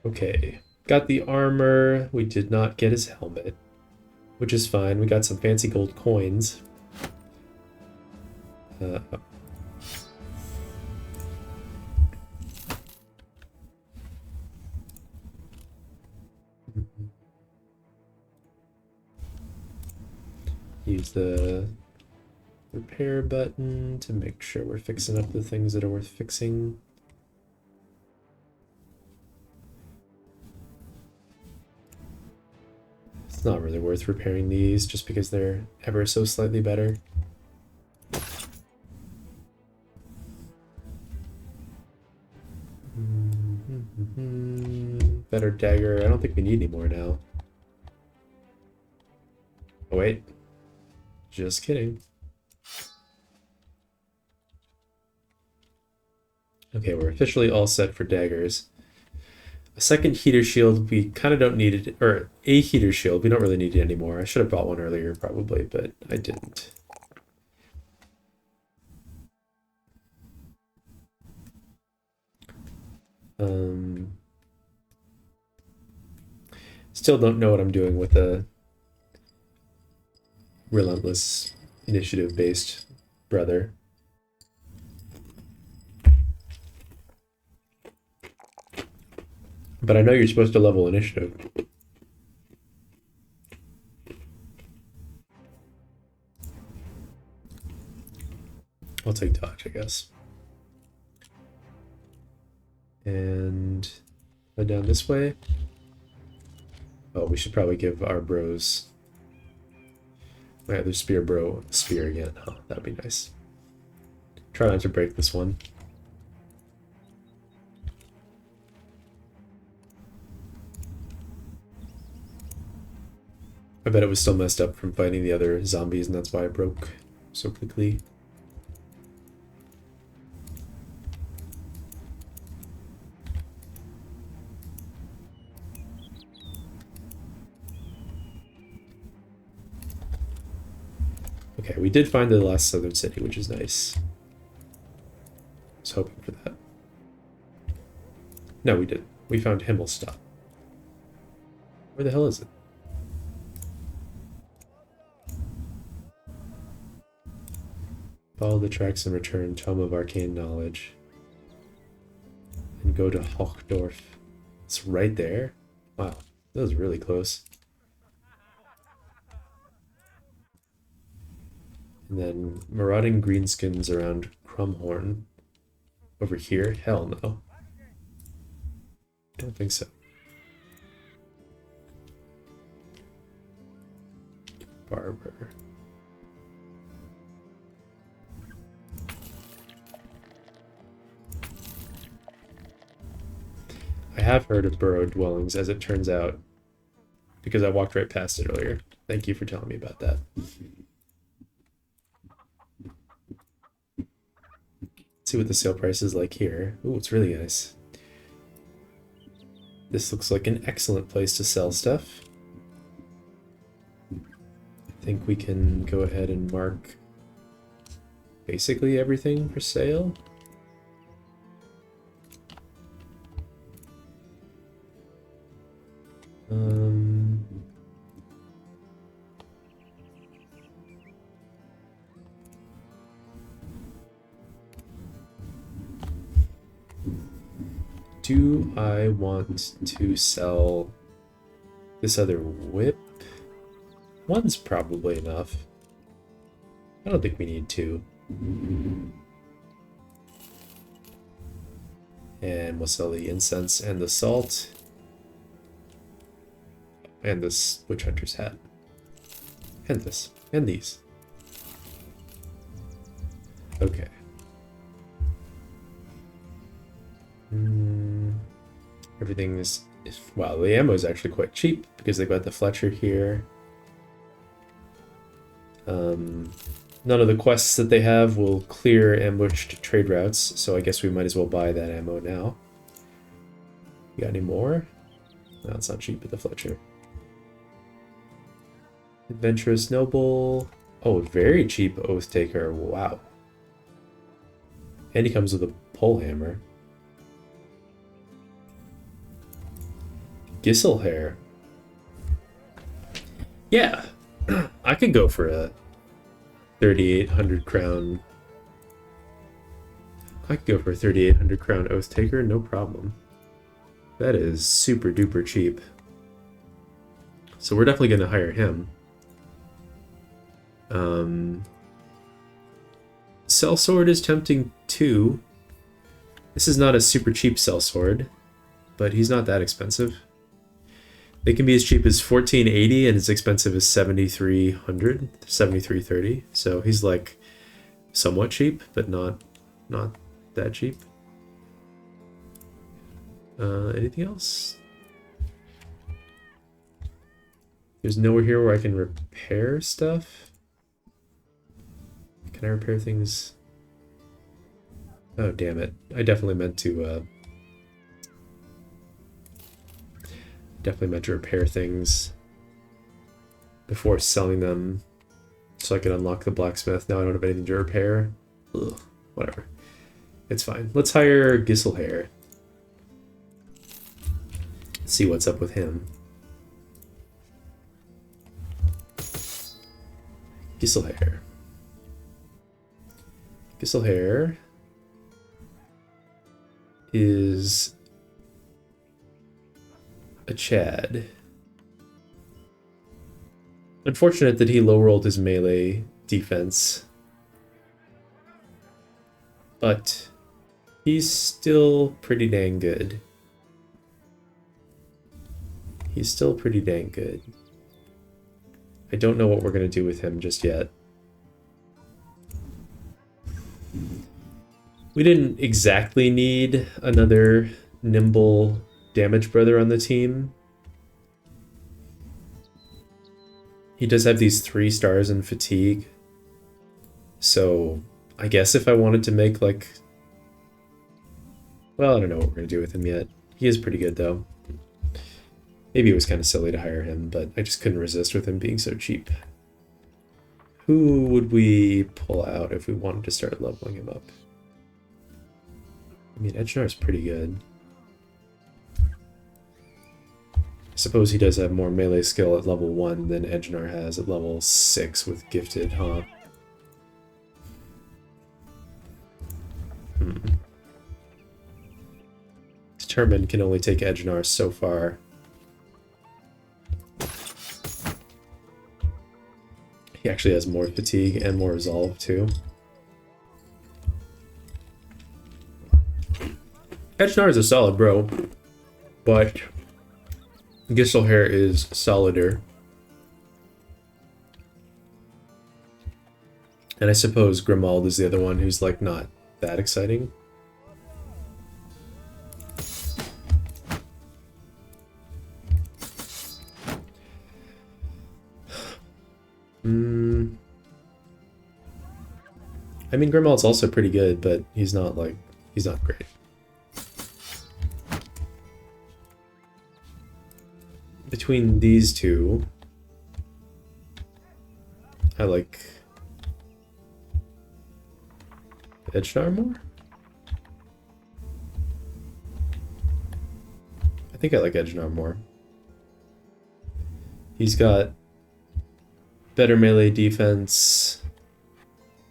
Speaker 1: Okay, got the armor. We did not get his helmet, which is fine. We got some fancy gold coins. Use the repair button to make sure we're fixing up the things that are worth fixing. It's not really worth repairing these just because they're ever so slightly better. Better dagger. I don't think we need any more now. Oh, wait. Just kidding. Okay, we're officially all set for daggers. A second heater shield, we kind of don't need it, or a heater shield, we don't really need it anymore. I should have bought one earlier probably, but I didn't. Still don't know what I'm doing with a relentless initiative-based brother. But I know you're supposed to level initiative. I'll take dodge, I guess. And head down this way. Oh, we should probably give our bros my other spear bro a spear again. Oh, that'd be nice. Try not to break this one. I bet it was still messed up from fighting the other zombies, and that's why it broke so quickly. Okay, we did find the last southern city, which is nice. I was hoping for that. No, we did. We found Himmelstadt. Where the hell is it? Follow the tracks and return Tome of Arcane Knowledge. And go to Hochdorf. It's right there? Wow, that was really close. And then marauding greenskins around Crumhorn. Over here? Hell no. I don't think so. Barber. I have heard of burrow dwellings, as it turns out, because I walked right past it earlier. Thank you for telling me about that. Let's see what the sale price is like here. Ooh, it's really nice. This looks like an excellent place to sell stuff. I think we can go ahead and mark basically everything for sale. Do I want to sell this other whip? One's probably enough. I don't think we need two. And we'll sell the incense and the salt. And this witch hunter's hat. And this. And these. Okay. Everything is... Wow, the ammo is actually quite cheap because they've got the Fletcher here. None of the quests that they have will clear ambushed trade routes, so I guess we might as well buy that ammo now. You got any more? No, it's not cheap at the Fletcher. Adventurous Noble. Oh, very cheap Oath Taker. Wow. And he comes with a pole hammer. Gisselhair. Yeah, I could go for a 3,800 crown. I could go for a 3,800 crown Oath Taker, no problem. That is super duper cheap. So we're definitely going to hire him. Sellsword is tempting too. This is not a super cheap sellsword, but he's not that expensive. They can be as cheap as $14.80 and as expensive as $7,300, $7,330. So he's like somewhat cheap, but not that cheap. Anything else? There's nowhere here where I can repair stuff. Can I repair things? Oh, damn it. I definitely meant to repair things before selling them so I could unlock the blacksmith. Now I don't have anything to repair. Ugh, whatever. It's fine. Let's hire Giselhair. See what's up with him. Giselhair. Giselhair is a Chad. Unfortunate that he low-rolled his melee defense, but he's still pretty dang good. He's still pretty dang good. I don't know what we're going to do with him just yet. We didn't exactly need another nimble damage brother on the team. He does have these 3 stars in fatigue. So I guess if I wanted to make like... Well, I don't know what we're going to do with him yet. He is pretty good though. Maybe it was kind of silly to hire him, but I just couldn't resist with him being so cheap. Who would we pull out if we wanted to start leveling him up? I mean, Econ is pretty good. I suppose he does have more melee skill at level 1 than Econ has at level 6 with Gifted, huh? Determined can only take Econ so far. He actually has more fatigue and more resolve too. Econ is a solid bro, but Giselhair is solider. And I suppose Grimald is the other one who's like not that exciting. I mean, Grimald's also pretty good, but he's not great. Between these two, I like Econ more? I think I like Econ more. He's got better melee defense.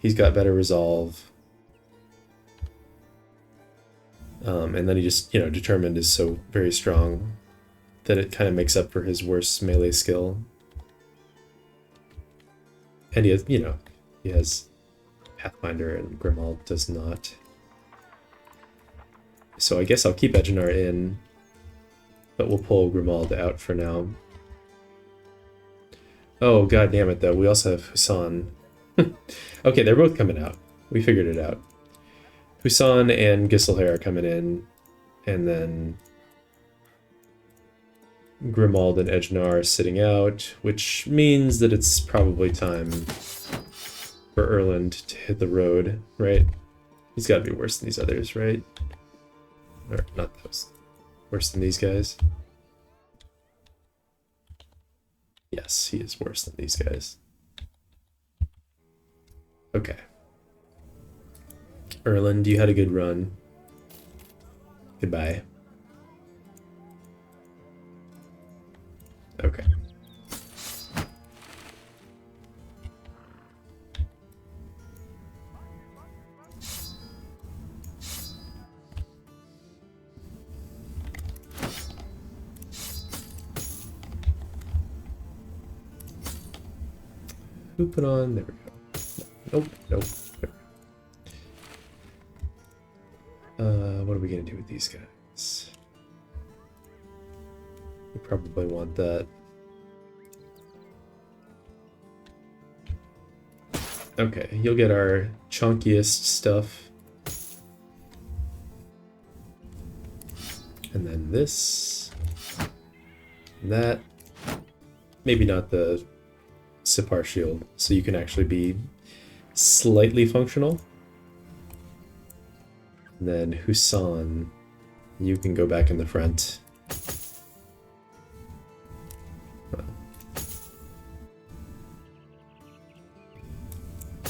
Speaker 1: He's got better resolve. And then he just, Determined is so very strong that it kind of makes up for his worst melee skill. And he has, he has Pathfinder and Grimald does not. So I guess I'll keep Econ in, but we'll pull Grimald out for now. Oh, god damn it, though. We also have Husan. Okay, they're both coming out. We figured it out. Husan and Giselhair are coming in, and then Grimald and Econ are sitting out, which means that it's probably time for Erland to hit the road, right? He's got to be worse than these others, right? Or not those. Worse than these guys? Yes, he is worse than these guys. Okay. Erland, you had a good run. Goodbye. Okay. who put on? There we go. Nope, nope. There we go. What are we gonna do with these guys? We probably want that. Okay, you'll get our chunkiest stuff. And then this. And that. Maybe not the Sipar shield, so you can actually be slightly functional. And then Husan, you can go back in the front.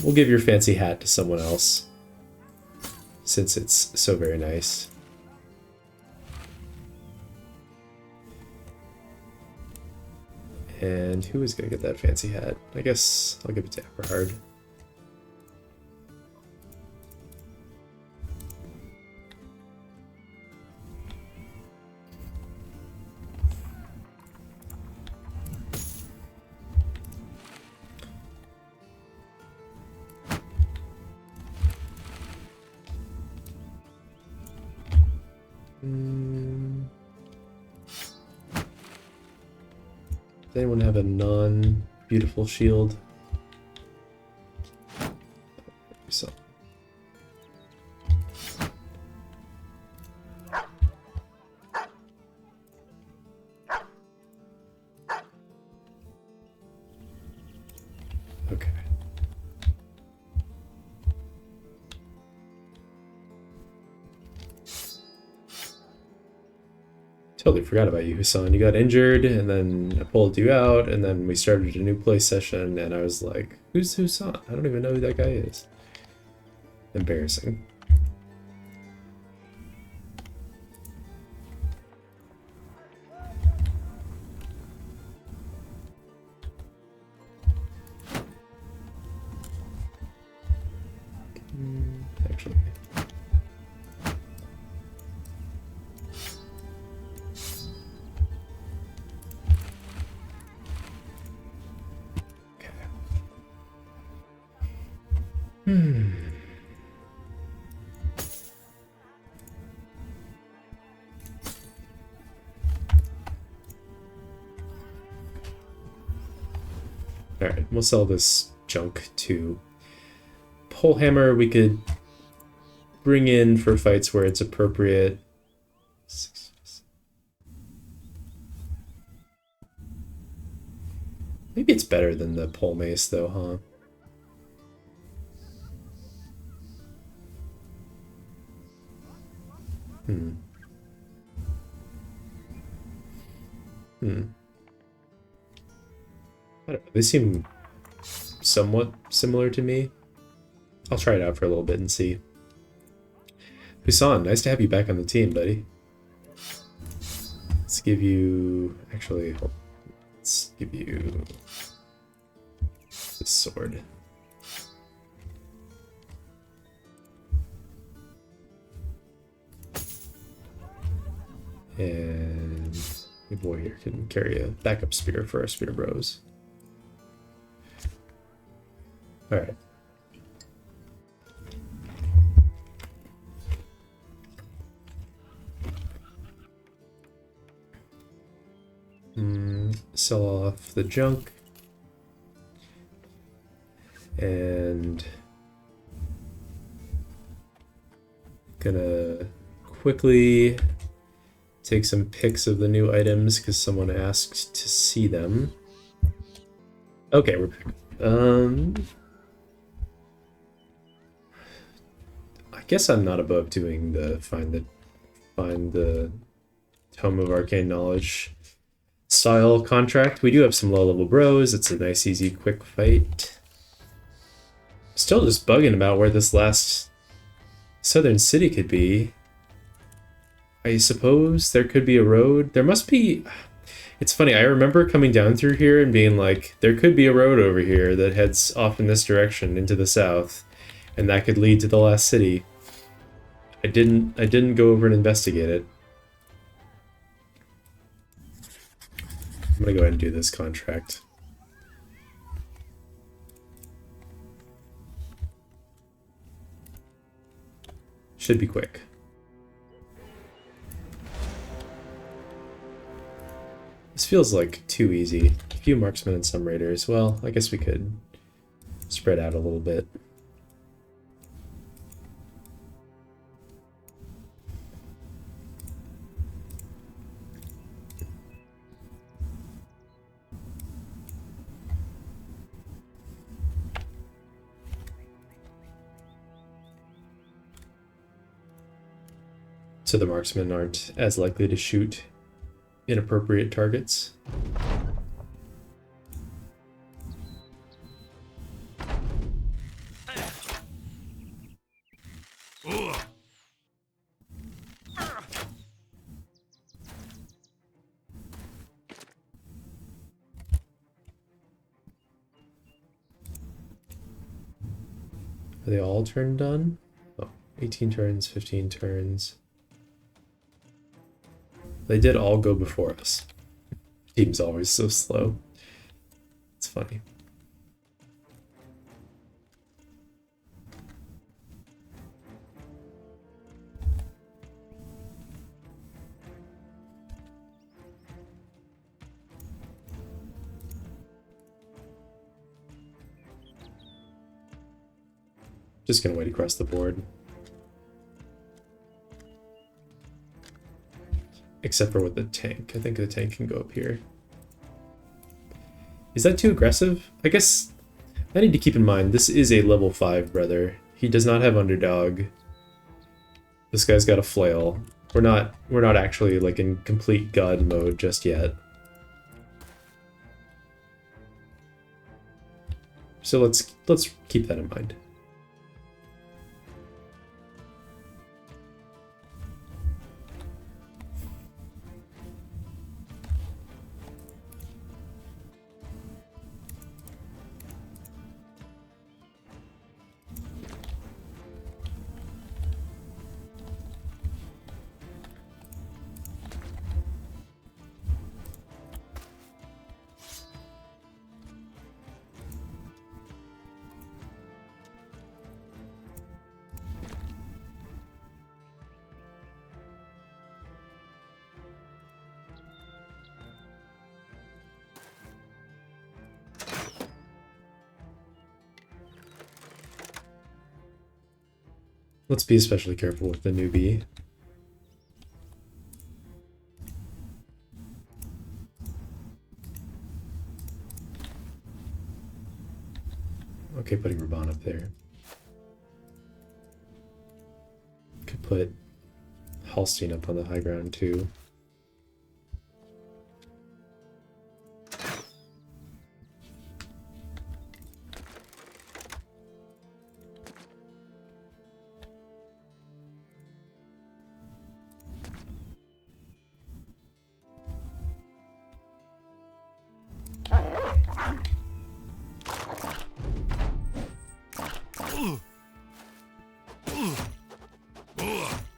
Speaker 1: We'll give your fancy hat to someone else, since it's so very nice. And who is going to get that fancy hat? I guess I'll give it to Eberhard. Does anyone have a non-beautiful shield? So. Okay. Totally forgot about you, Hassan. You got injured, and then I pulled you out, and then we started a new play session, and I was like, who's Hassan? I don't even know who that guy is. Embarrassing. Actually. Alright, we'll sell this junk to Polehammer. We could bring in for fights where it's appropriate. Maybe it's better than the pole mace though, huh? I don't know, they seem somewhat similar to me. I'll try it out for a little bit and see. Husan, nice to have you back on the team, buddy. Let's give you... Actually, let's give you this sword. And your boy here can carry a backup spear for our spear bros. Alright. Sell off the junk. And gonna quickly take some pics of the new items because someone asked to see them. Okay, we're back. I guess I'm not above doing the find the Tome of Arcane Knowledge style contract. We do have some low-level bros. It's a nice, easy, quick fight. Still just bugging about where this last southern city could be. I suppose there could be a road. There must be... It's funny, I remember coming down through here and being like, there could be a road over here that heads off in this direction into the south, and that could lead to the last city. I didn't go over and investigate it. I'm gonna go ahead and do this contract. Should be quick. This feels like too easy. A few marksmen and some raiders. Well, I guess we could spread out a little bit. So the marksmen aren't as likely to shoot inappropriate targets. Are they all turn done? Oh, 18 turns, 15 turns. They did all go before us. Team's always so slow. It's funny. Just gonna wait across the board. Except for with the tank. I think the tank can go up here. Is that too aggressive? I guess I need to keep in mind this is a level 5 brother. He does not have underdog. This guy's got a flail. We're not actually like in complete god mode just yet. So let's keep that in mind. Let's be especially careful with the newbie. Okay, putting Raban up there. Could put Holstein up on the high ground too.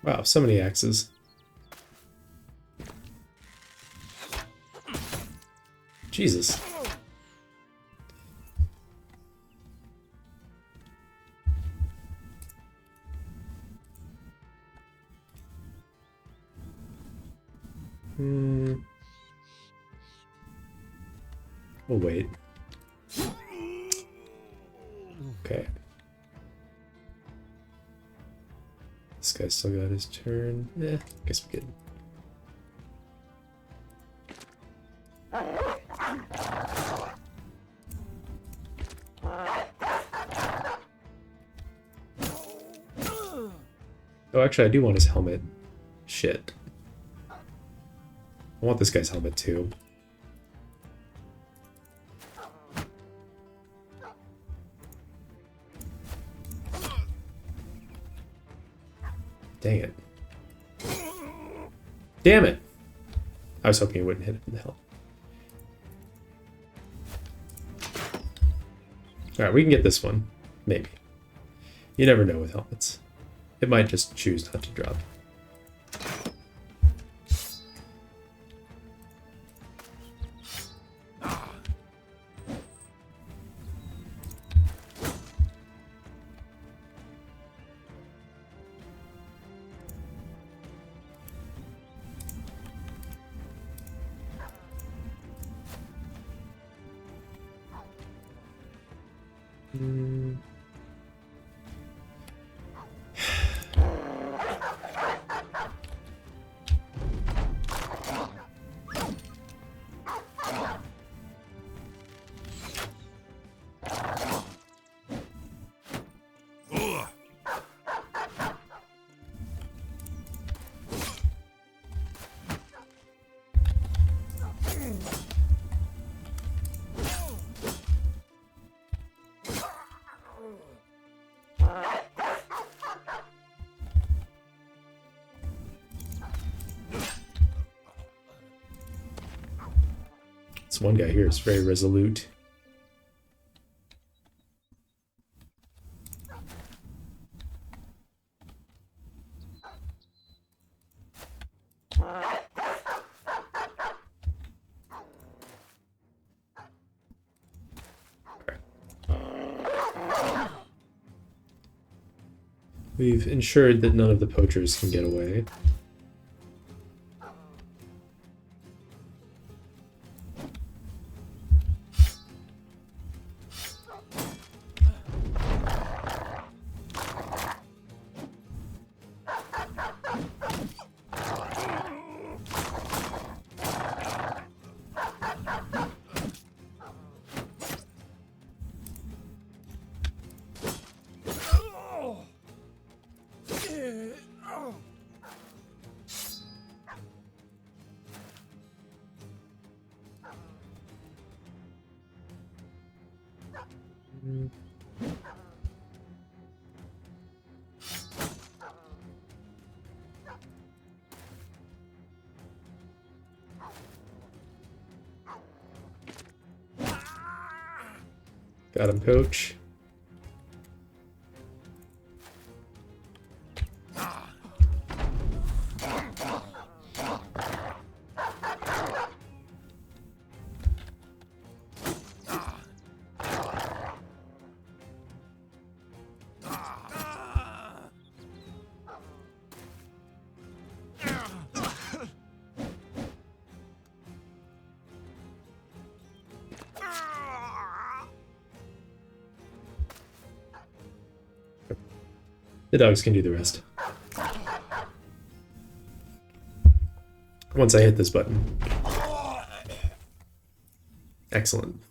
Speaker 1: Wow, so many axes. Jesus. We'll wait. Okay. This guy's still got his turn. Yeah, guess we could. Oh, actually, I do want his helmet. Shit. I want this guy's helmet too. Dang it. Damn it! I was hoping it wouldn't hit him in the helmet. Alright, we can get this one. Maybe. You never know with helmets. It might just choose not to drop. Mm. This one guy here is very resolute. We've ensured that none of the poachers can get away. Got him, coach. The dogs can do the rest. Once I hit this button. Excellent.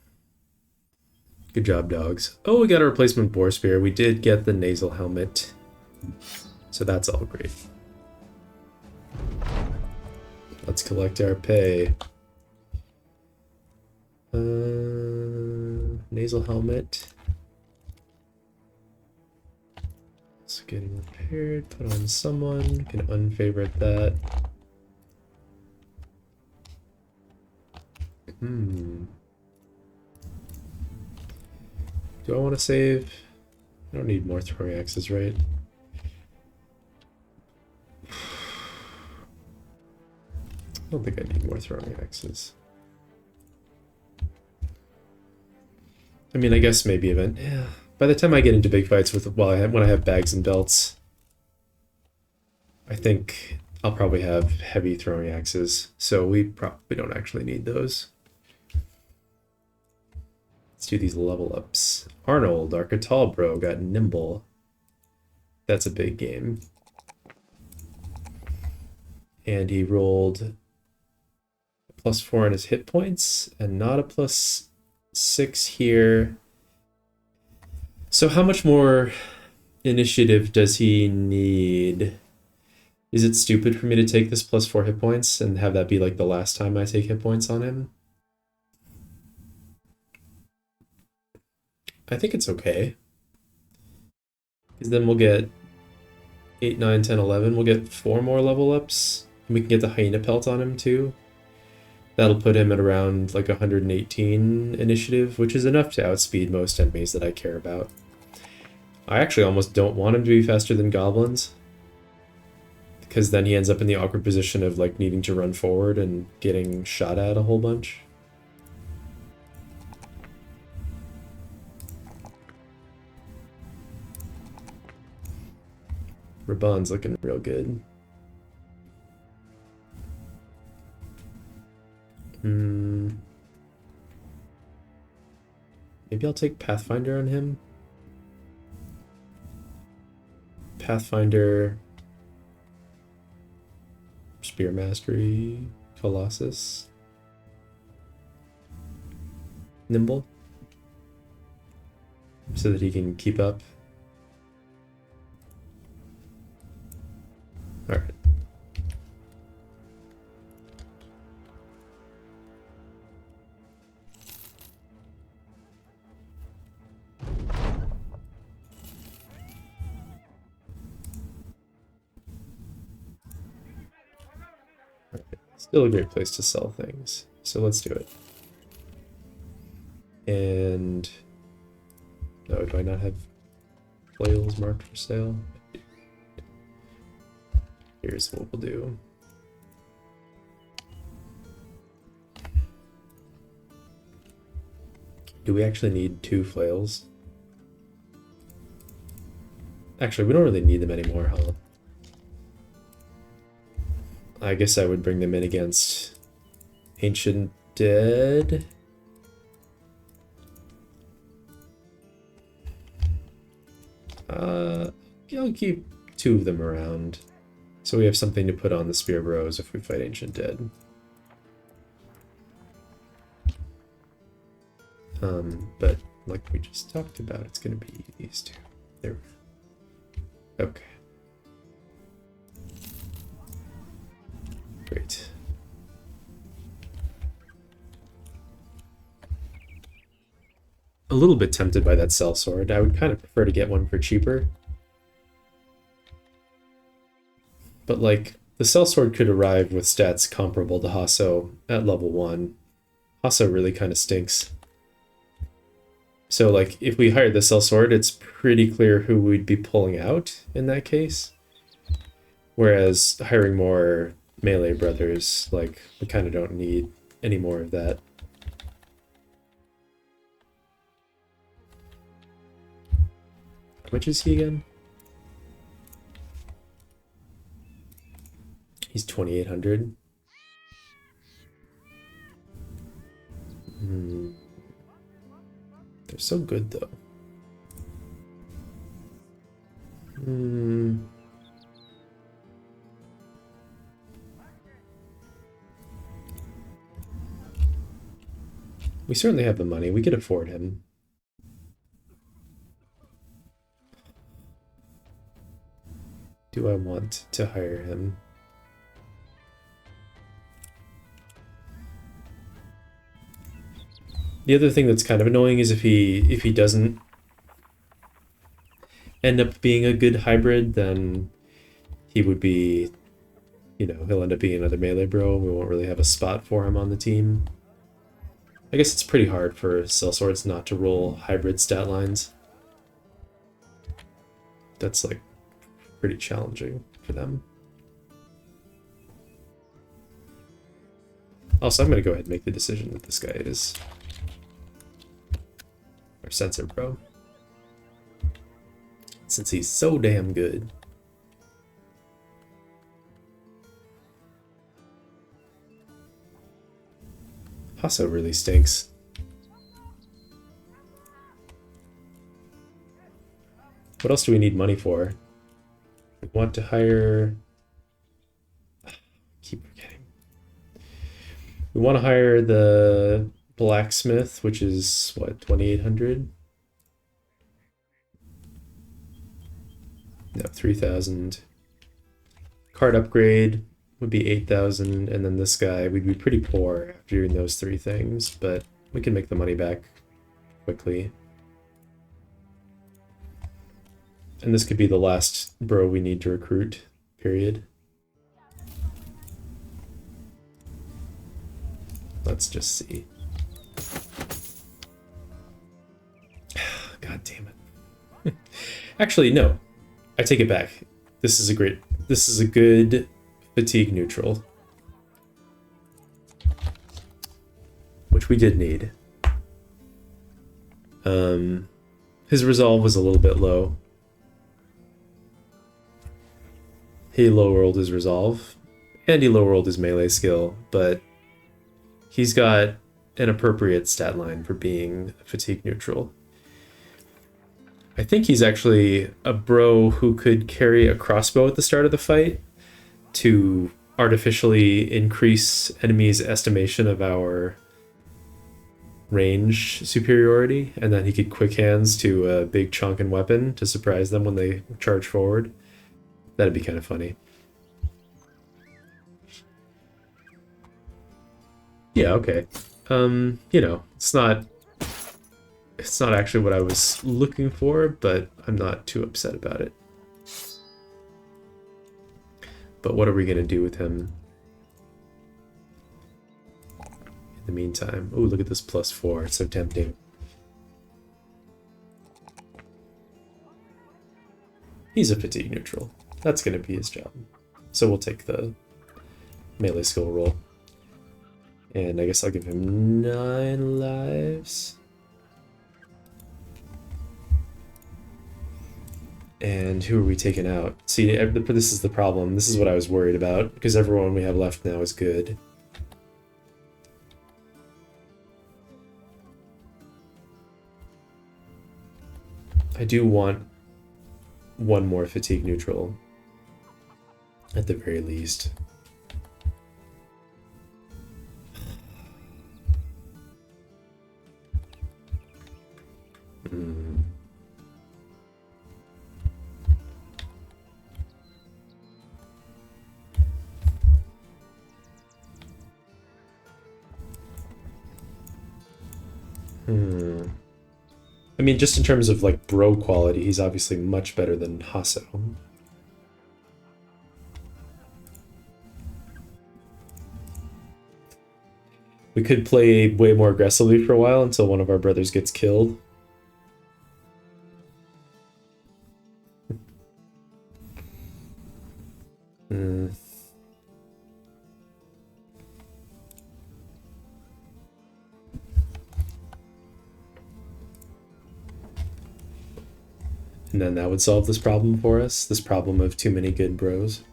Speaker 1: Good job, dogs. Oh, we got a replacement boar spear. We did get the nasal helmet. So that's all great. Let's collect our pay. Nasal helmet. It's getting repaired. Put on someone. Can unfavorite that. Do I want to save? I don't need more throwing axes, right? I don't think I need more throwing axes. I mean, I guess maybe even. Yeah. By the time I get into big fights with, well, when I have bags and belts, I think I'll probably have heavy throwing axes. So we probably don't actually need those. Let's do these level ups. Arnold, our Catal bro, got nimble. That's a big game. And he rolled a +4 on his hit points and not a +6 here. So how much more initiative does he need? Is it stupid for me to take this +4 hit points and have that be like the last time I take hit points on him? I think it's okay. Because then we'll get 8, 9, 10, 11. We'll get 4 more level ups. And we can get the hyena pelt on him too. That'll put him at around like 118 initiative, which is enough to outspeed most enemies that I care about. I actually almost don't want him to be faster than goblins, because then he ends up in the awkward position of like needing to run forward and getting shot at a whole bunch. Raban's looking real good. Maybe I'll take Pathfinder on him. Pathfinder, Spear Mastery, Colossus, Nimble, so that he can keep up. All right. Still a great place to sell things, so let's do it. And oh, do I not have flails marked for sale? Here's what we'll do. Do we actually need 2 flails? Actually, we don't really need them anymore, huh? I guess I would bring them in against Ancient Dead. I'll keep 2 of them around, so we have something to put on the Spear Bros if we fight Ancient Dead. But like we just talked about, it's going to be these 2. There. Okay. Great. A little bit tempted by that sellsword. I would kind of prefer to get one for cheaper. But like, the sellsword could arrive with stats comparable to Hasso at level 1. Hasso really kind of stinks. So like, if we hired the sellsword, it's pretty clear who we'd be pulling out in that case. Whereas hiring more melee brothers, like, we kind of don't need any more of that. How much is he again? He's 2,800. They're so good though. We certainly have the money. We could afford him. Do I want to hire him? The other thing that's kind of annoying is if he doesn't end up being a good hybrid, then he would be, you know, he'll end up being another melee bro, and we won't really have a spot for him on the team. I guess it's pretty hard for sellswords not to roll hybrid stat lines. That's like pretty challenging for them. Also, I'm going to go ahead and make the decision that this guy is our sensor bro, since he's so damn good. Hasso really stinks. What else do we need money for? We want to hire... keep forgetting. We want to hire the blacksmith, which is, what, 2,800? No, 3,000. Card upgrade would be 8,000, and then this guy, we'd be pretty poor after doing those 3 things, but we can make the money back quickly. And this could be the last bro we need to recruit, period. Let's just see. God damn it. Actually, no. I take it back. This is a good fatigue neutral, which we did need. His resolve was a little bit low. He low-rolled his resolve, and he low-rolled his melee skill, but he's got an appropriate stat line for being fatigue neutral. I think he's actually a bro who could carry a crossbow at the start of the fight to artificially increase enemies' estimation of our range superiority, and then he could quick hands to a big chonkin weapon to surprise them when they charge forward. That'd be kind of funny. Yeah, okay. You know, it's not actually what I was looking for, but I'm not too upset about it. But what are we gonna do with him in the meantime? Oh, look at this +4. It's so tempting. He's a fatigue neutral. That's gonna be his job. So we'll take the melee skill roll. And I guess I'll give him 9 lives. And who are we taking out? See, this is the problem. This is what I was worried about, because everyone we have left now is good. I do want one more fatigue neutral, at the very least. I mean, just in terms of, like, bro quality, he's obviously much better than Hasso. We could play way more aggressively for a while until one of our brothers gets killed. And then that would solve this problem for us, this problem of too many good bros.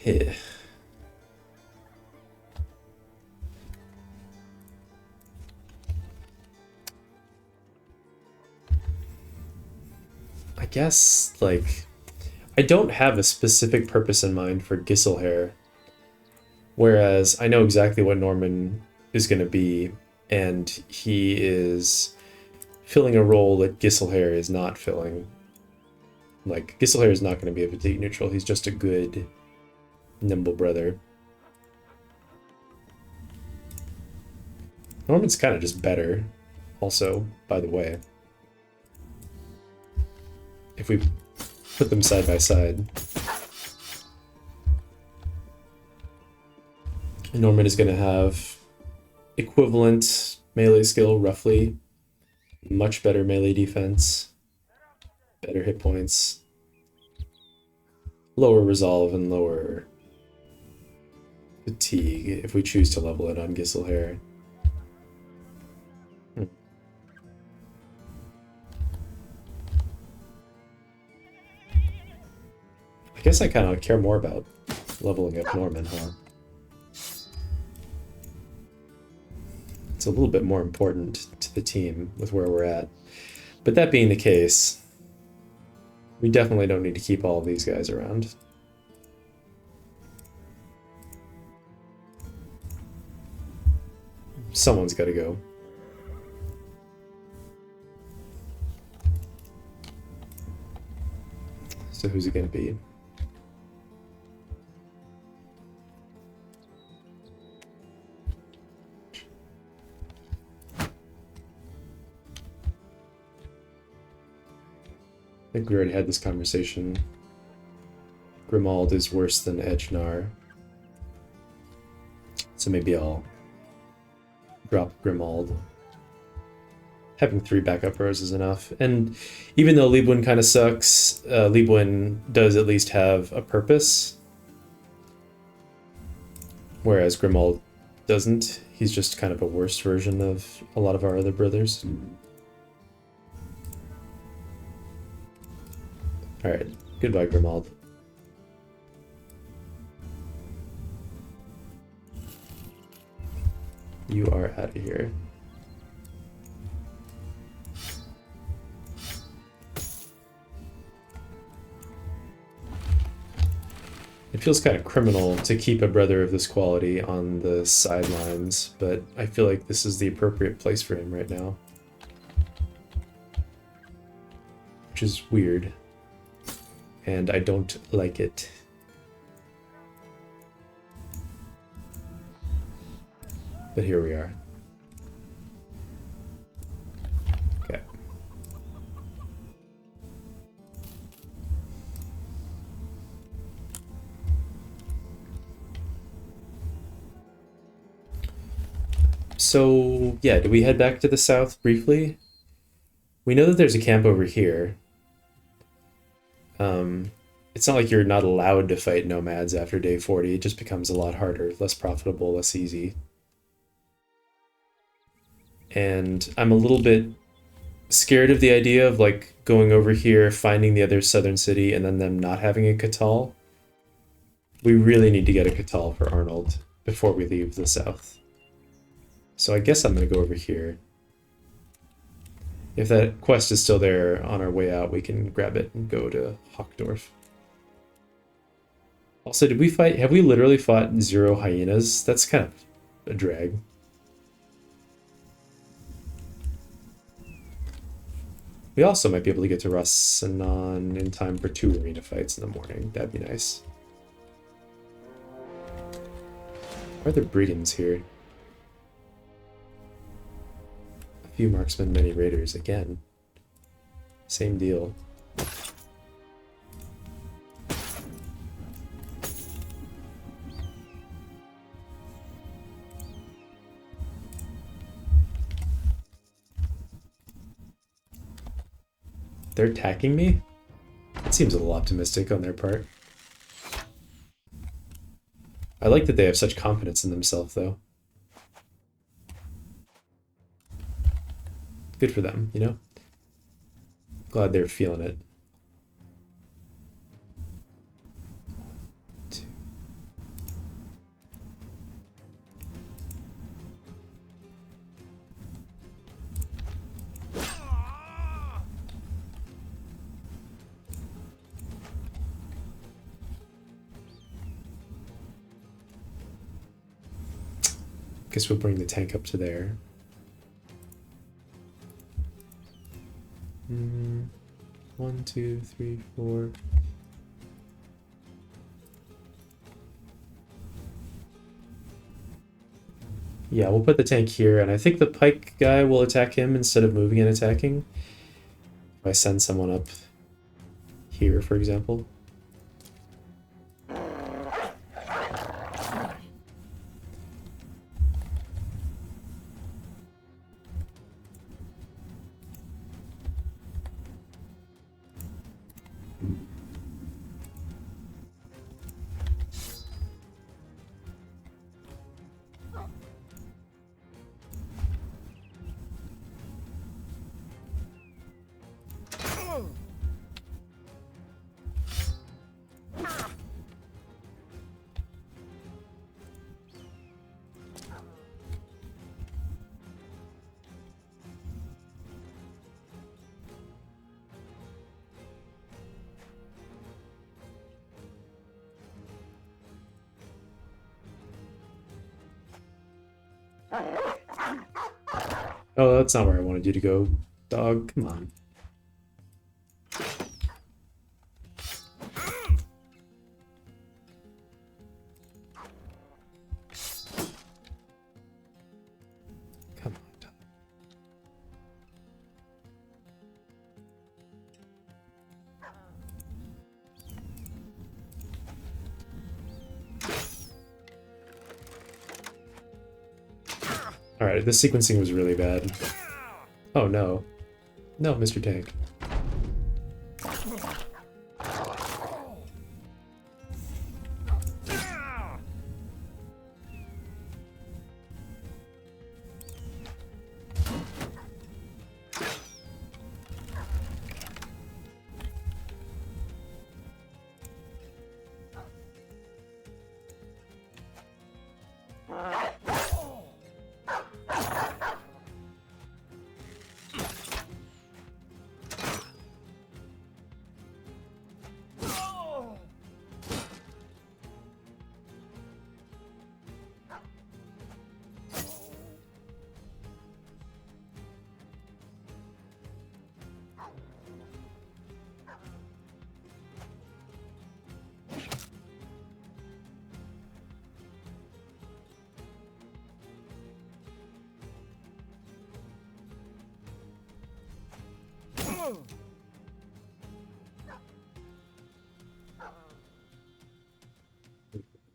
Speaker 1: Yeah. I guess, like, I don't have a specific purpose in mind for Gisselhair, whereas I know exactly what Norman is going to be, and he is filling a role that Gisselhair is not filling. Like, Gisselhair is not going to be a fatigue neutral, he's just a good, nimble brother. Norman's kind of just better, also, by the way. If we put them side by side. Norman is going to have equivalent melee skill, roughly. Much better melee defense. Better hit points. Lower resolve and lower fatigue if we choose to level it on Gisselhair. I guess I kind of care more about leveling up Norman, huh? It's a little bit more important to the team with where we're at. But that being the case, we definitely don't need to keep all of these guys around. Someone's got to go. So who's it going to be? I think we already had this conversation. Grimald is worse than Edgenar. So maybe I'll drop Grimald. Having 3 backup rows is enough. And even though Liebwin kind of sucks, Liebwin does at least have a purpose. Whereas Grimald doesn't. He's just kind of a worse version of a lot of our other brothers. Alright, goodbye, Grimald. You are out of here. feels kind of criminal to keep a brother of this quality on the sidelines, but I feel like this is the appropriate place for him right now. Which is weird. And I don't like it. But here we are. Okay. So, yeah, do we head back to the south briefly? We know that there's a camp over here. It's not like you're not allowed to fight nomads after day 40. It just becomes a lot harder, less profitable, less easy. And I'm a little bit scared of the idea of like going over here, finding the other southern city, and then them not having a Catal. We really need to get a Catal for Arnold before we leave the south. So I guess I'm going to go over here. If that quest is still there on our way out, we can grab it and go to Hockdorf. Also, did we fight? Have we literally fought 0 hyenas? That's kind of a drag. We also might be able to get to Rassanan in time for 2 arena fights in the morning. That'd be nice. Why are there brigands here? A few marksmen, many raiders. Again. Same deal. They're attacking me? It seems a little optimistic on their part. I like that they have such confidence in themselves, though. Good for them, you know? Glad they're feeling it. Guess we'll bring the tank up to there. 1, 2, 3, 4. Yeah, we'll put the tank here, and I think the pike guy will attack him instead of moving and attacking. If I send someone up here, for example. Oh, that's not where I wanted you to go, dog. Come on. Come on, dog. Alright, this sequencing was really bad. Oh no. No, Mr. Tank.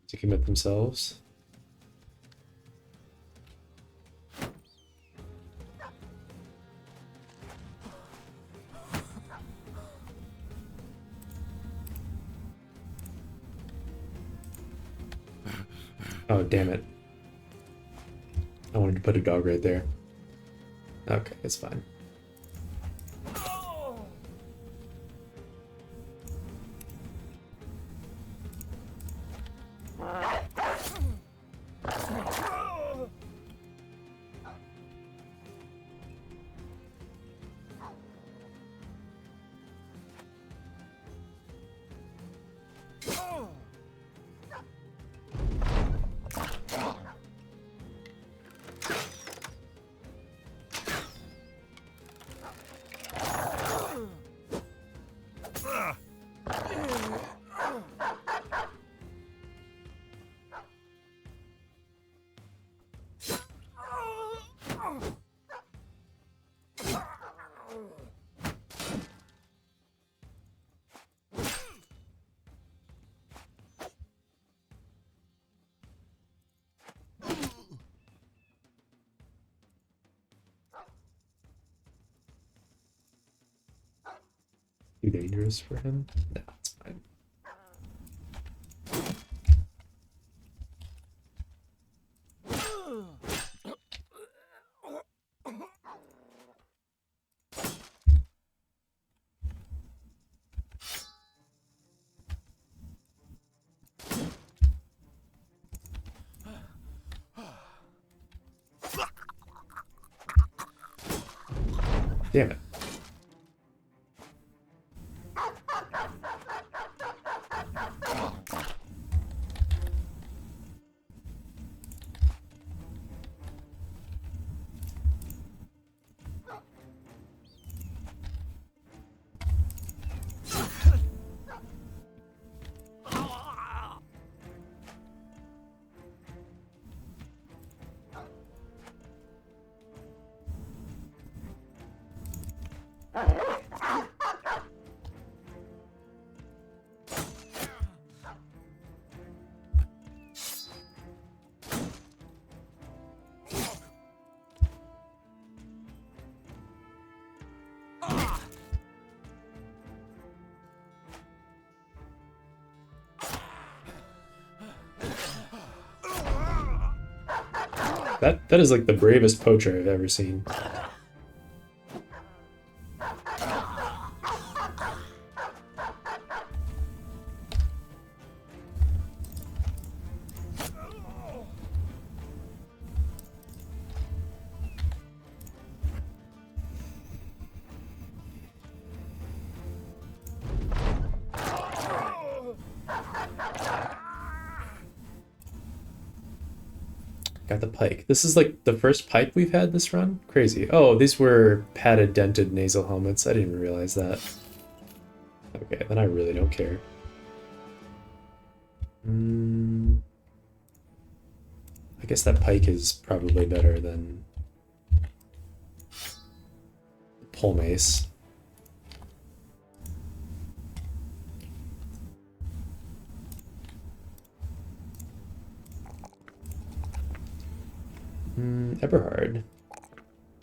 Speaker 1: To commit themselves. Oh, damn it. I wanted to put a dog right there. Okay, it's fine. Too dangerous for him? No, it's fine. Damn it. That is like the bravest poacher I've ever seen. Got the pike. This is like the first pike we've had this run? Crazy. Oh, these were padded, dented nasal helmets. I didn't even realize that. Okay, then I really don't care. I guess that pike is probably better than pole mace. Eberhard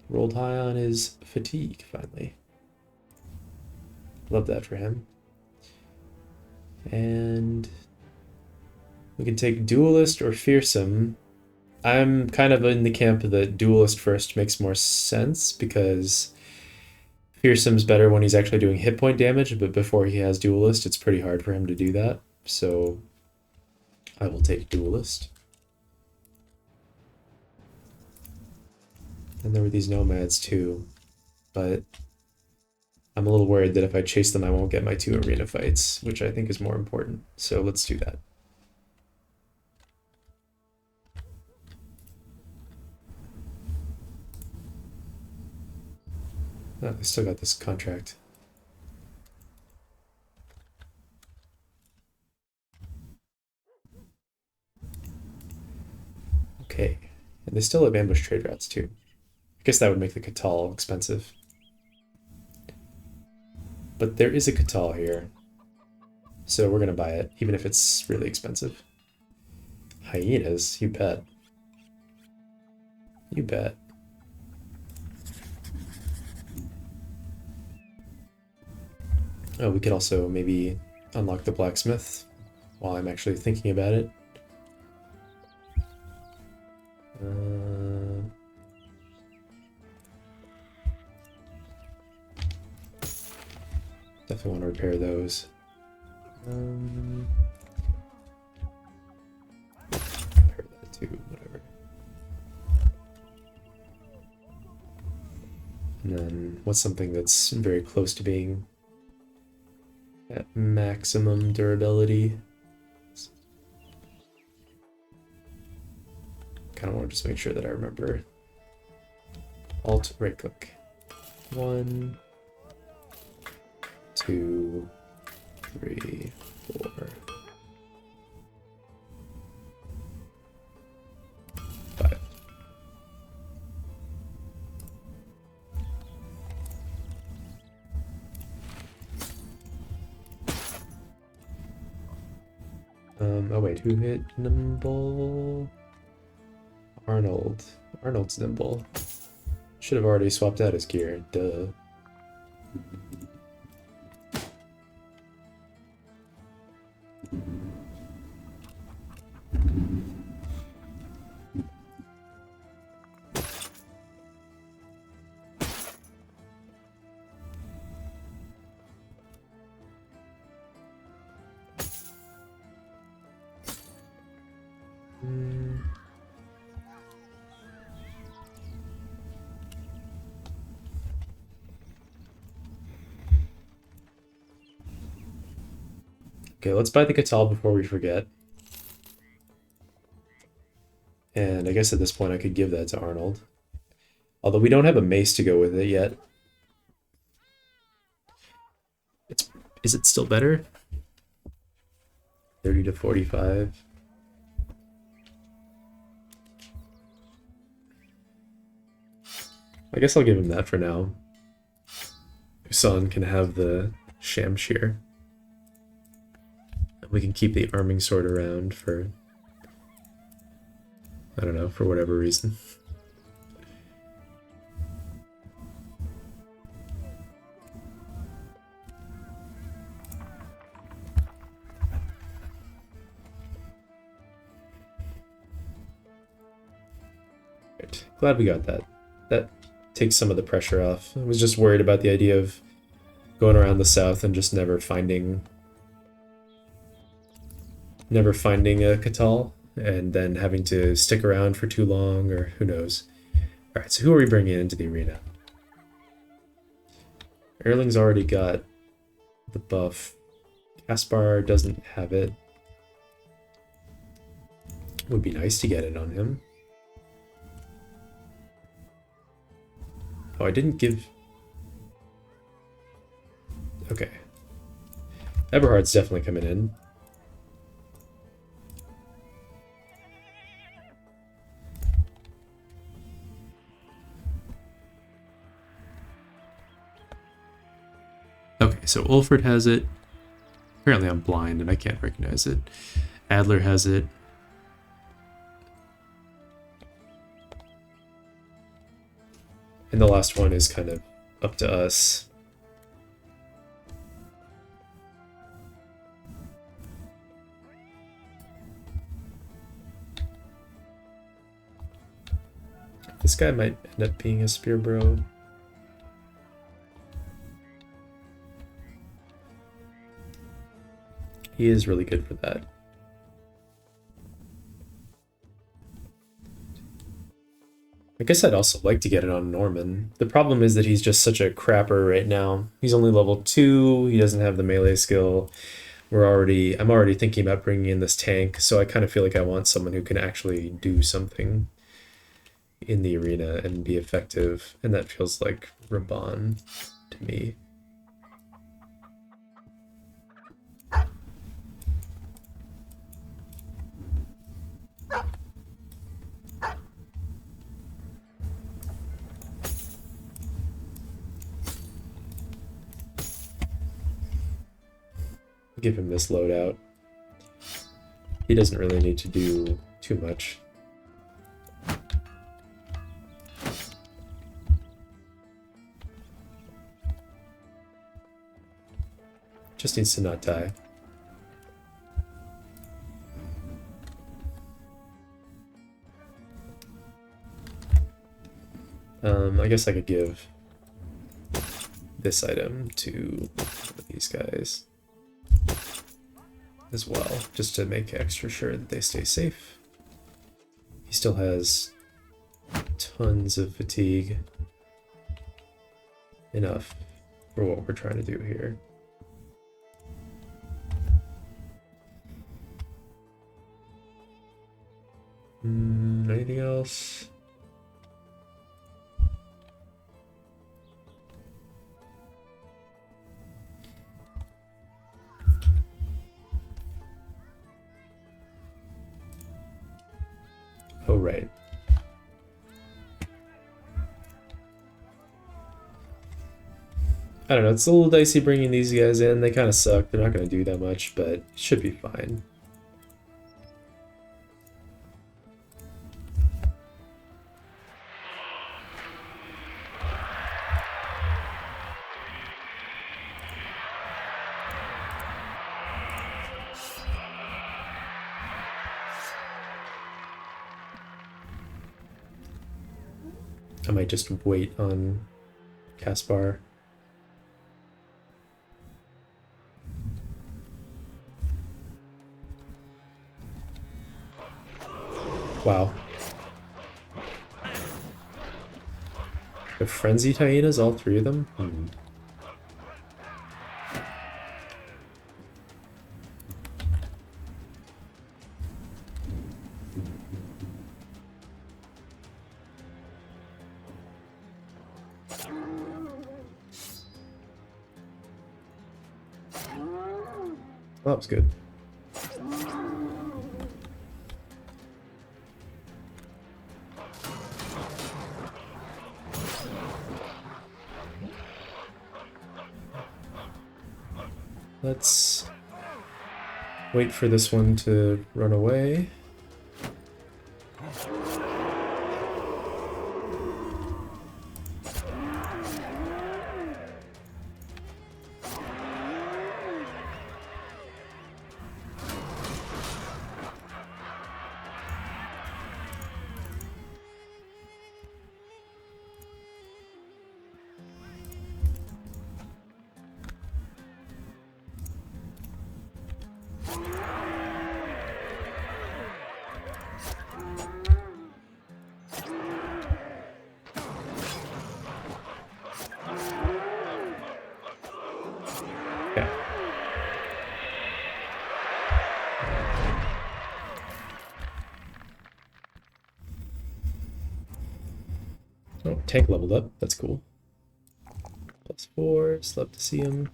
Speaker 1: rolled high on his fatigue finally. Love that for him. And we can take duelist or fearsome. I'm kind of in the camp that duelist first makes more sense because fearsome's better when he's actually doing hit point damage, but before he has duelist, it's pretty hard for him to do that. So I will take duelist. And there were these nomads too, but I'm a little worried that if I chase them, I won't get my 2 arena fights, which I think is more important. So let's do that. Oh, I still got this contract. Okay, and they still have ambush trade routes too. I guess that would make the Catal expensive. But there is a Catal here. So we're going to buy it, even if it's really expensive. Hyenas, you bet. You bet. Oh, we could also maybe unlock the blacksmith while I'm actually thinking about it. Definitely want to repair those. Repair that too, whatever. And then what's something that's very close to being at maximum durability? Kind of want to just make sure that I remember. Alt right click. 1, 2, 3, 4. Oh wait, who hit nimble? Arnold. Arnold's nimble. Should have already swapped out his gear, duh. Okay, let's buy the Catal before we forget. And I guess at this point I could give that to Arnold. Although we don't have a mace to go with it yet. Is it still better? 30 to 45. I guess I'll give him that for now. Son can have the Shamshir. We can keep the arming sword around for, I don't know, for whatever reason. Right. Glad we got that. That takes some of the pressure off. I was just worried about the idea of going around the south and just never finding a Catal, and then having to stick around for too long, or who knows. Alright, so who are we bringing into the arena? Erling's already got the buff. Caspar doesn't have it. Would be nice to get it on him. Oh, I didn't give... Okay. Eberhard's definitely coming in. Okay, so Ulford has it. Apparently I'm blind and I can't recognize it. Adler has it. And the last one is kind of up to us. This guy might end up being a spear bro. He is really good for that. I guess I'd also like to get it on Norman. The problem is that he's just such a crapper right now. He's only level 2, he doesn't have the melee skill. I'm already thinking about bringing in this tank, so I kind of feel like I want someone who can actually do something in the arena and be effective, and that feels like Raban to me. give him this loadout. He doesn't really need to do too much. Just needs to not die. I guess I could give this item to these guys as well, just to make extra sure that they stay safe. He still has tons of fatigue. Enough for what we're trying to do here. Anything else? Oh, right. I don't know, it's a little dicey bringing these guys in. They kind of suck. They're not going to do that much, but it should be fine. I might just wait on Caspar. Wow. The frenzied hyenas, all three of them? Well, that was good. Let's wait for this one to run away. Oh, tank leveled up. That's cool. +4. Love to see him.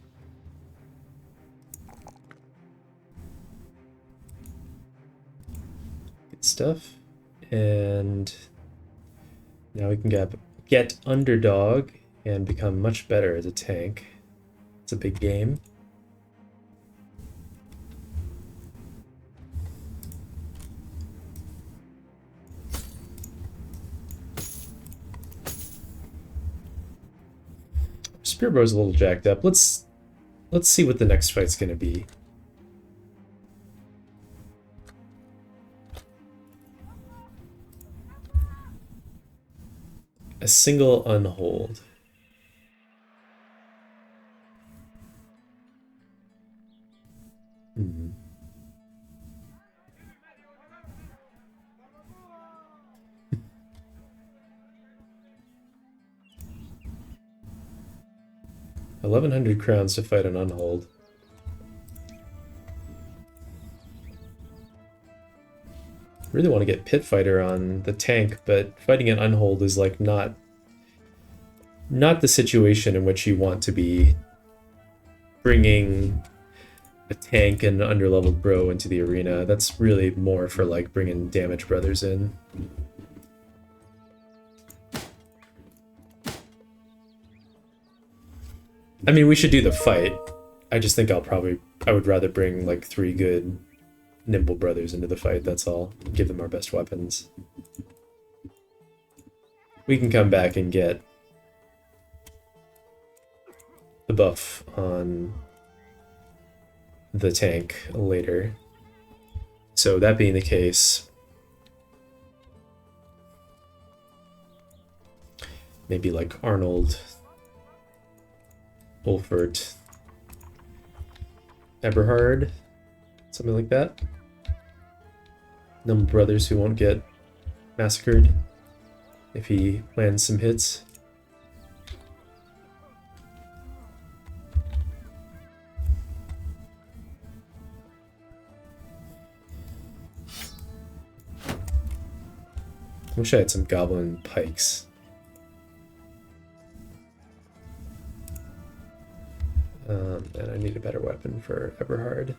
Speaker 1: Good stuff. And now we can get underdog and become much better as a tank. It's a big game. Spearbow's a little jacked up. Let's see what the next fight's gonna be. A single unhold. Hmm. $1,100 crowns to fight an unhold. Really want to get Pit Fighter on the tank, but fighting an unhold is like not the situation in which you want to be bringing a tank and an underleveled bro into the arena. That's really more for like bringing damage brothers in. I mean, we should do the fight, I just think I would rather bring like 3 good nimble brothers into the fight, that's all. Give them our best weapons. We can come back and get the buff on the tank later. So that being the case, maybe like Arnold, Wolfert, Eberhard, something like that. Number brothers who won't get massacred if he lands some hits. I wish I had some goblin pikes. And I need a better weapon for Eberhard.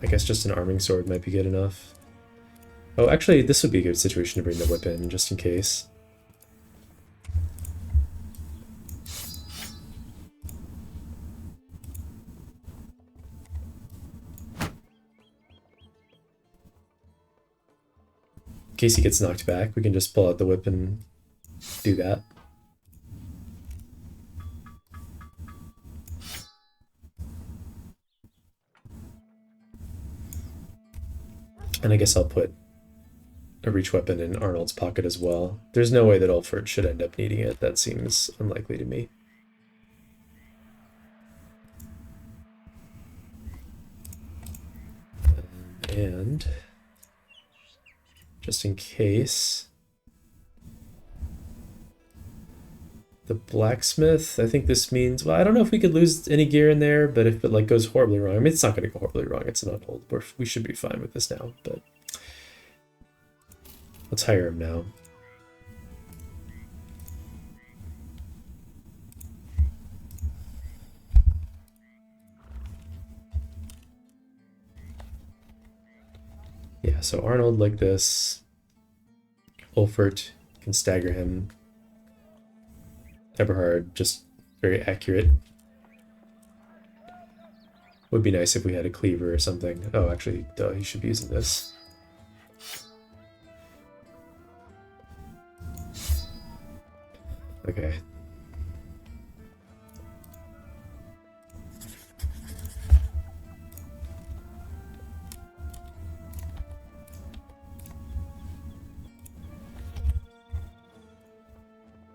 Speaker 1: I guess just an arming sword might be good enough. Oh, actually, this would be a good situation to bring the whip in, just in case. In case he gets knocked back, we can just pull out the whip and do that. And I guess I'll put a reach weapon in Arnold's pocket as well. There's no way that Ulford should end up needing it. That seems unlikely to me. And just in case, the blacksmith, I think this means, well, I don't know if we could lose any gear in there, but if it like goes horribly wrong, I mean, it's not going to go horribly wrong. It's an unhold. We should be fine with this now, but let's hire him now. Yeah, so Arnold like this. Ulfert can stagger him. Eberhard, just very accurate. Would be nice if we had a cleaver or something. Oh, actually, duh, he should be using this. Okay.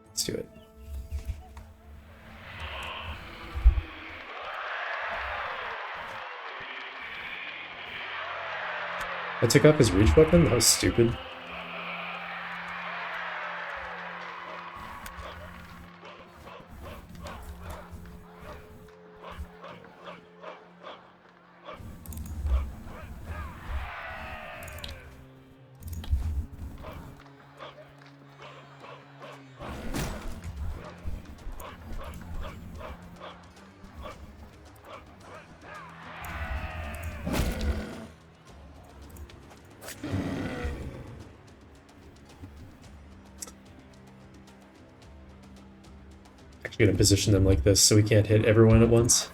Speaker 1: Let's do it. I took up his reach weapon? That was stupid. Gonna position them like this so we can't hit everyone at once.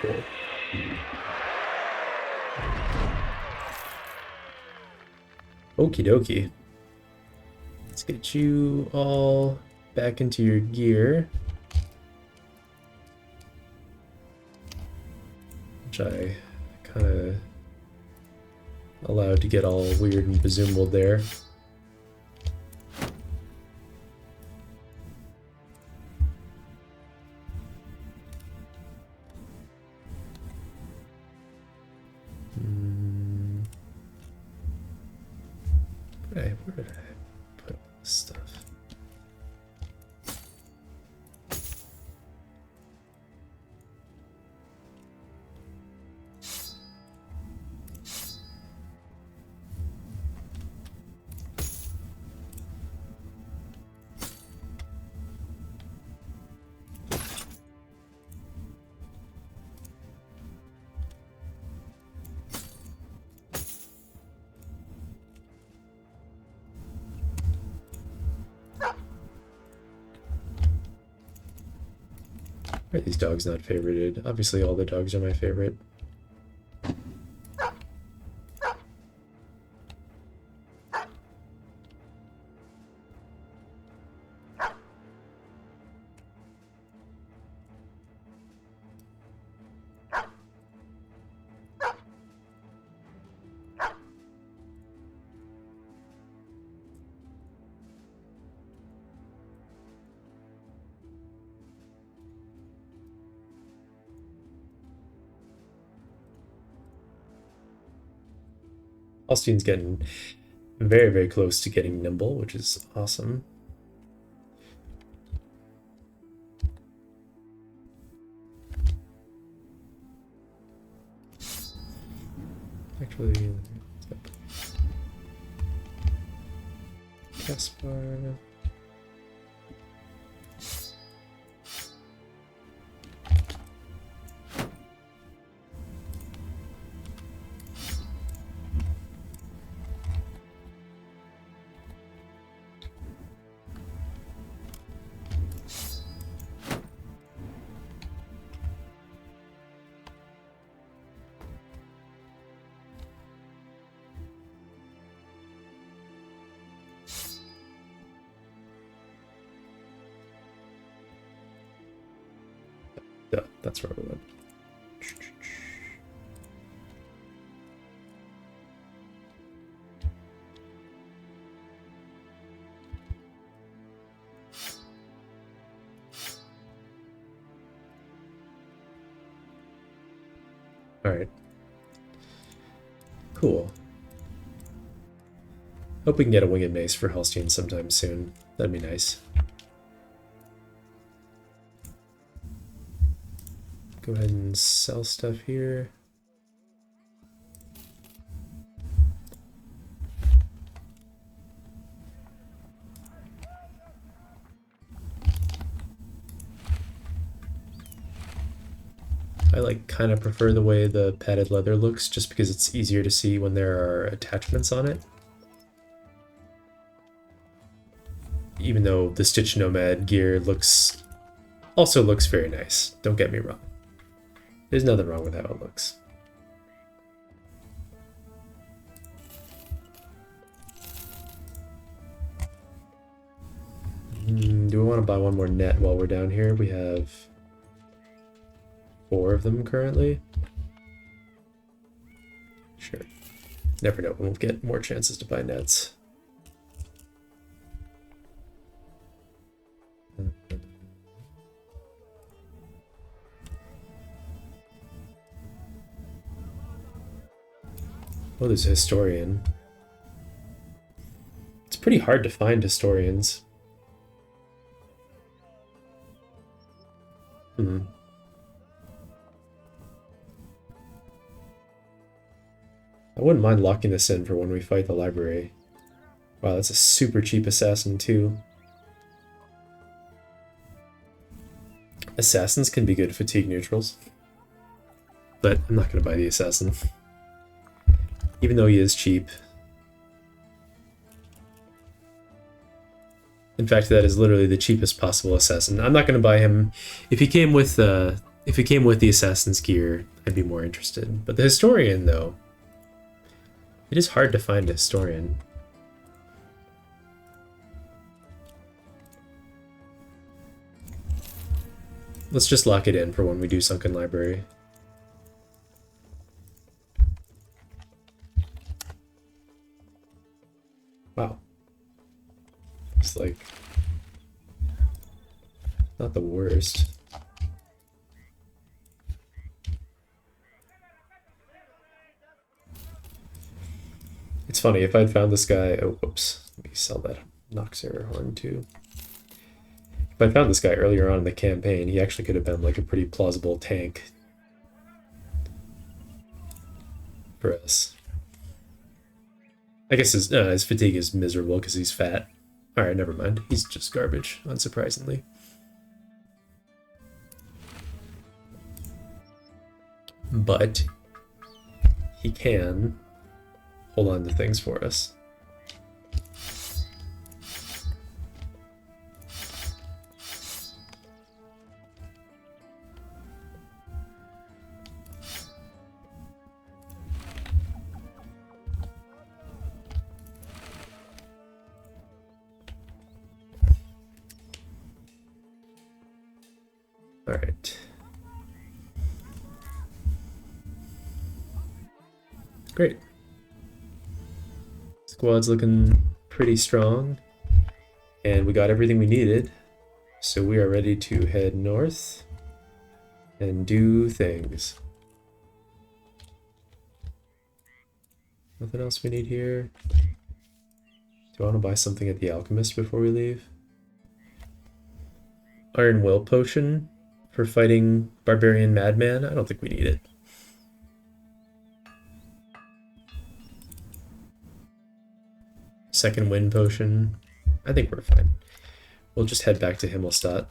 Speaker 1: Cool. Okie dokie. Let's get you all back into your gear. I kind of allowed to get all weird and bazoomed there. Where did I put this stuff? Why are these dogs not favorited? Obviously all the dogs are my favorite. Holstein's getting very, very close to getting nimble, which is awesome. Actually, Caspar. Yeah, that's where we went. All right. Cool. Hope we can get a winged mace for Holstein sometime soon. That'd be nice. Go ahead and sell stuff here. I like kind of prefer the way the padded leather looks just because it's easier to see when there are attachments on it. Even though the Stitch Nomad gear also looks very nice, don't get me wrong. There's nothing wrong with how it looks. Do we want to buy one more net while we're down here? We have 4 of them currently. Sure. Never know, we'll get more chances to buy nets. Oh, there's a historian. It's pretty hard to find historians. I wouldn't mind locking this in for when we fight the library. Wow, that's a super cheap assassin too. Assassins can be good fatigue neutrals. But I'm not going to buy the assassin. Even though he is cheap. In fact, that is literally the cheapest possible assassin. I'm not going to buy him. If he came with the assassin's gear, I'd be more interested. But the historian, though, it is hard to find a historian. Let's just lock it in for when we do Sunken Library. Wow. It's like not the worst. It's funny, if I'd found this guy, oh whoops, let me sell that Noxer horn too. If I found this guy earlier on in the campaign, he actually could have been like a pretty plausible tank for us. I guess his fatigue is miserable because he's fat. Alright, never mind. He's just garbage, unsurprisingly. But he can hold on to things for us. Great. Squad's looking pretty strong. And we got everything we needed. So we are ready to head north and do things. Nothing else we need here. Do I want to buy something at the Alchemist before we leave? Iron Will Potion for fighting Barbarian Madman? I don't think we need it. Second Wind Potion. I think we're fine. We'll just head back to Himmelstadt.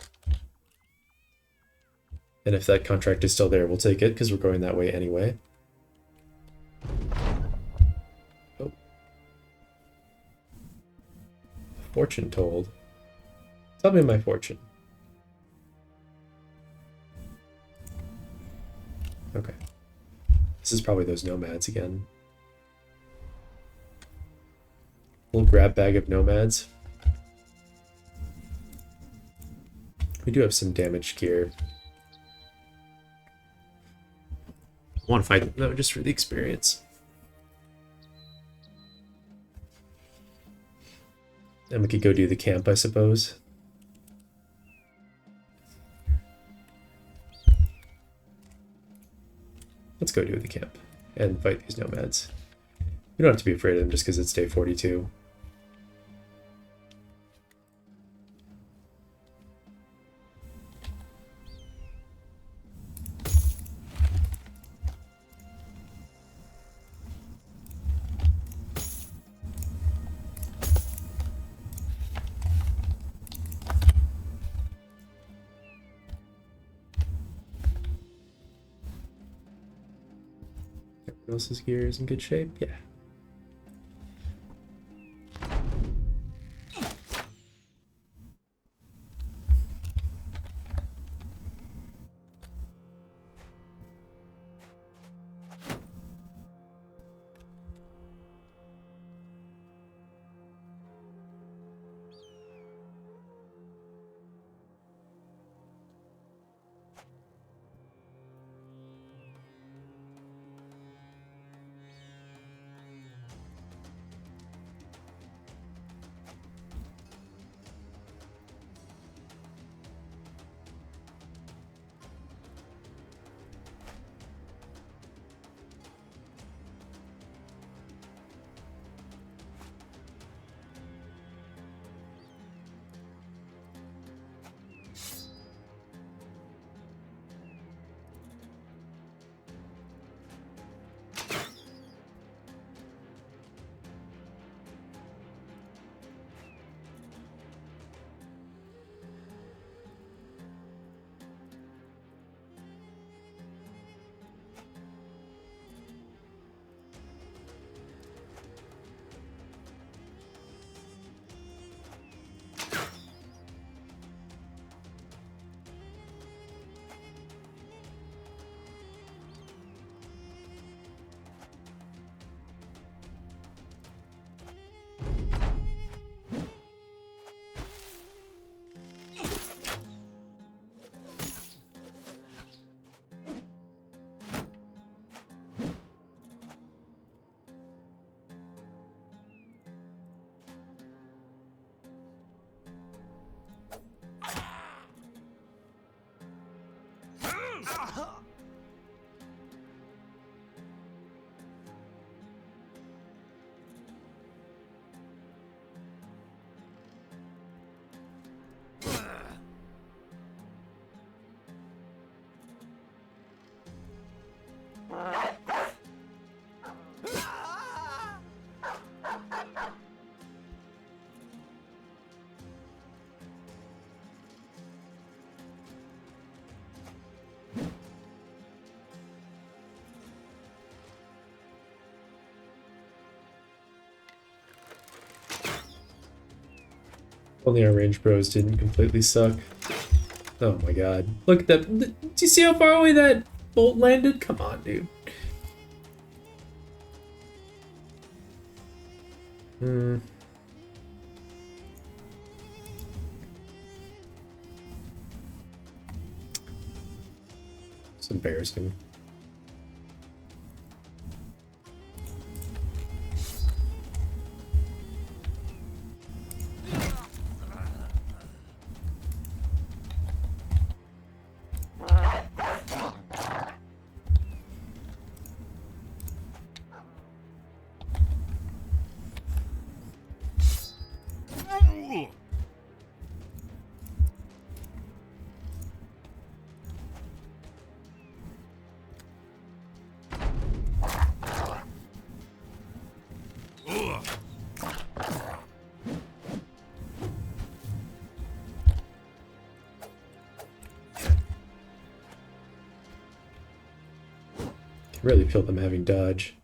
Speaker 1: And if that contract is still there, we'll take it, because we're going that way anyway. Oh. Fortune told. Tell me my fortune. Okay. This is probably those Nomads again. Little grab bag of Nomads. We do have some damaged gear. I want to fight them though, just for the experience. And we could go do the camp, I suppose. Let's go do the camp and fight these Nomads. We don't have to be afraid of them just because it's day 42. Everyone else's gear is in good shape? Yeah. Only our range bros didn't completely suck. Oh my god. Look at that. Do you see how far away that bolt landed? Come on, dude. It's embarrassing. Can really feel them having dodge.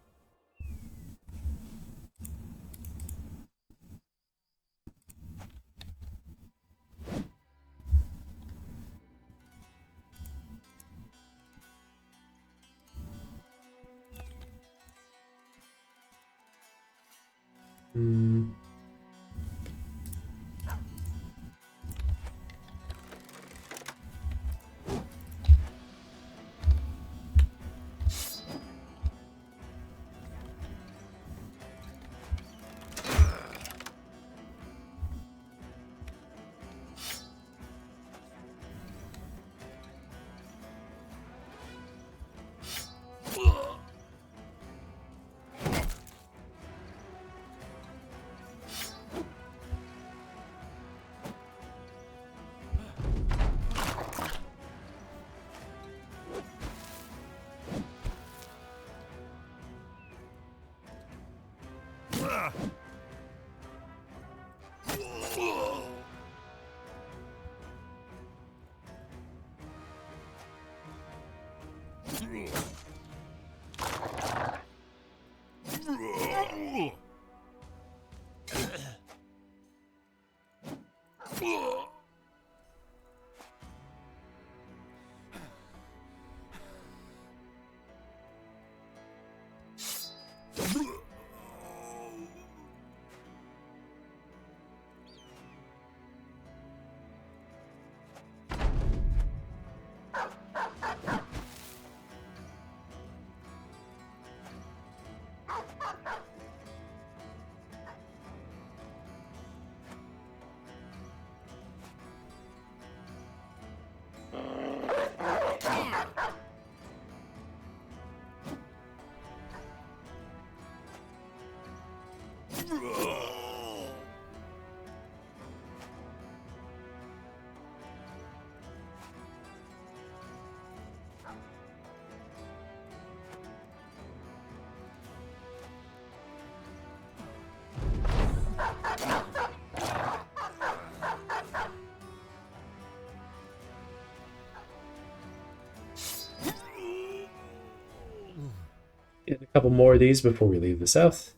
Speaker 1: Get a couple more of these before we leave the south.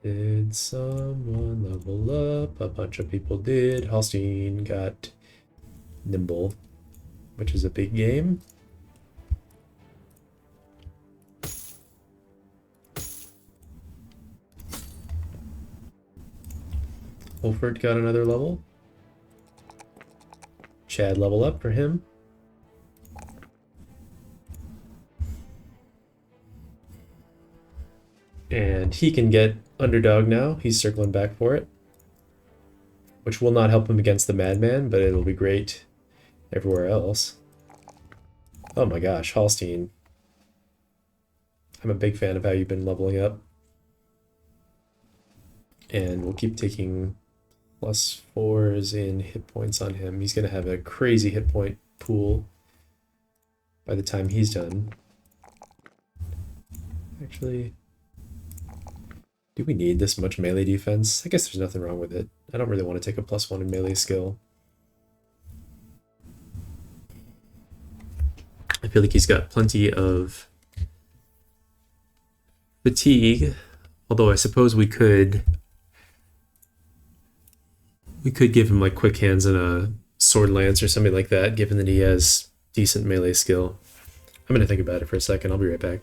Speaker 1: Did someone level up? A bunch of people did. Halstein got nimble, which is a big game. Wolford got another level. Chad level up for him. And he can get underdog now. He's circling back for it. Which will not help him against the madman, but it'll be great everywhere else. Oh my gosh, Halstein. I'm a big fan of how you've been leveling up. And we'll keep taking +4s in hit points on him. He's going to have a crazy hit point pool by the time he's done. Actually, do we need this much melee defense? I guess there's nothing wrong with it. I don't really want to take a +1 in melee skill. I feel like he's got plenty of fatigue, although I suppose we could give him like quick hands and a sword lance or something like that, given that he has decent melee skill. I'm gonna think about it for a second. I'll be right back.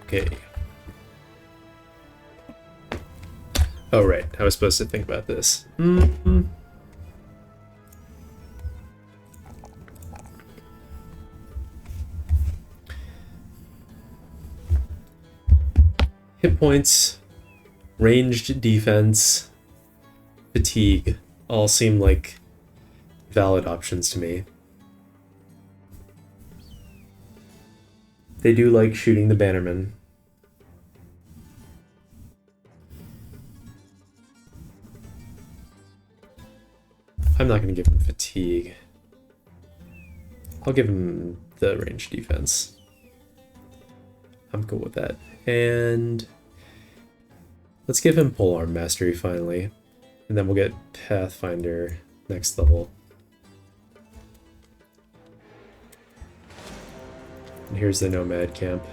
Speaker 1: Okay. Oh, right. I was supposed to think about this. Hit points, ranged defense, fatigue all seem like valid options to me. They do like shooting the bannerman. I'm not going to give him fatigue. I'll give him the range defense. I'm cool with that. And let's give him polearm mastery finally. And then we'll get Pathfinder next level. And here's the Nomad camp.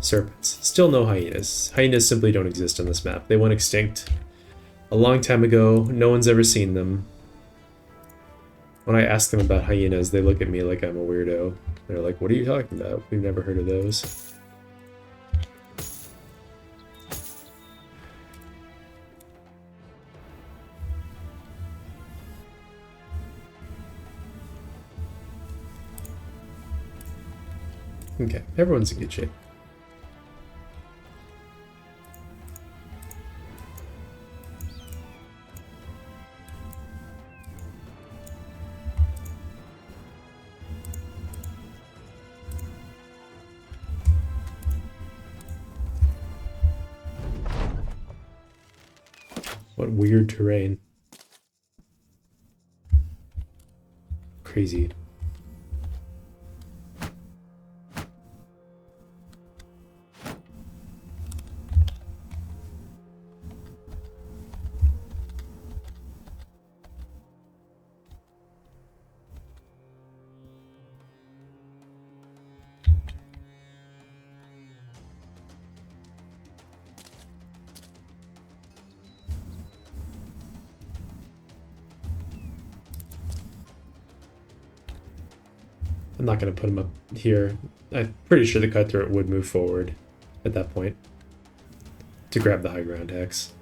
Speaker 1: Serpents. Still no hyenas. Hyenas simply don't exist on this map. They went extinct a long time ago. No one's ever seen them. When I ask them about hyenas, they look at me like I'm a weirdo. They're like, what are you talking about? We've never heard of those. Okay, everyone's in good shape. What weird terrain. Crazy. I'm not going to put him up here. I'm pretty sure the cutthroat would move forward at that point to grab the high ground hex.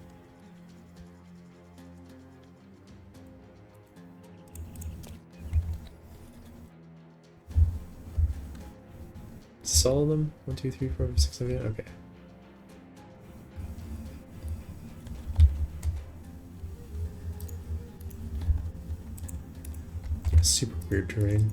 Speaker 1: Is this all of them? 1, 2, 3, 4, 5, 6, 7, 8? Okay. Yeah, super weird terrain.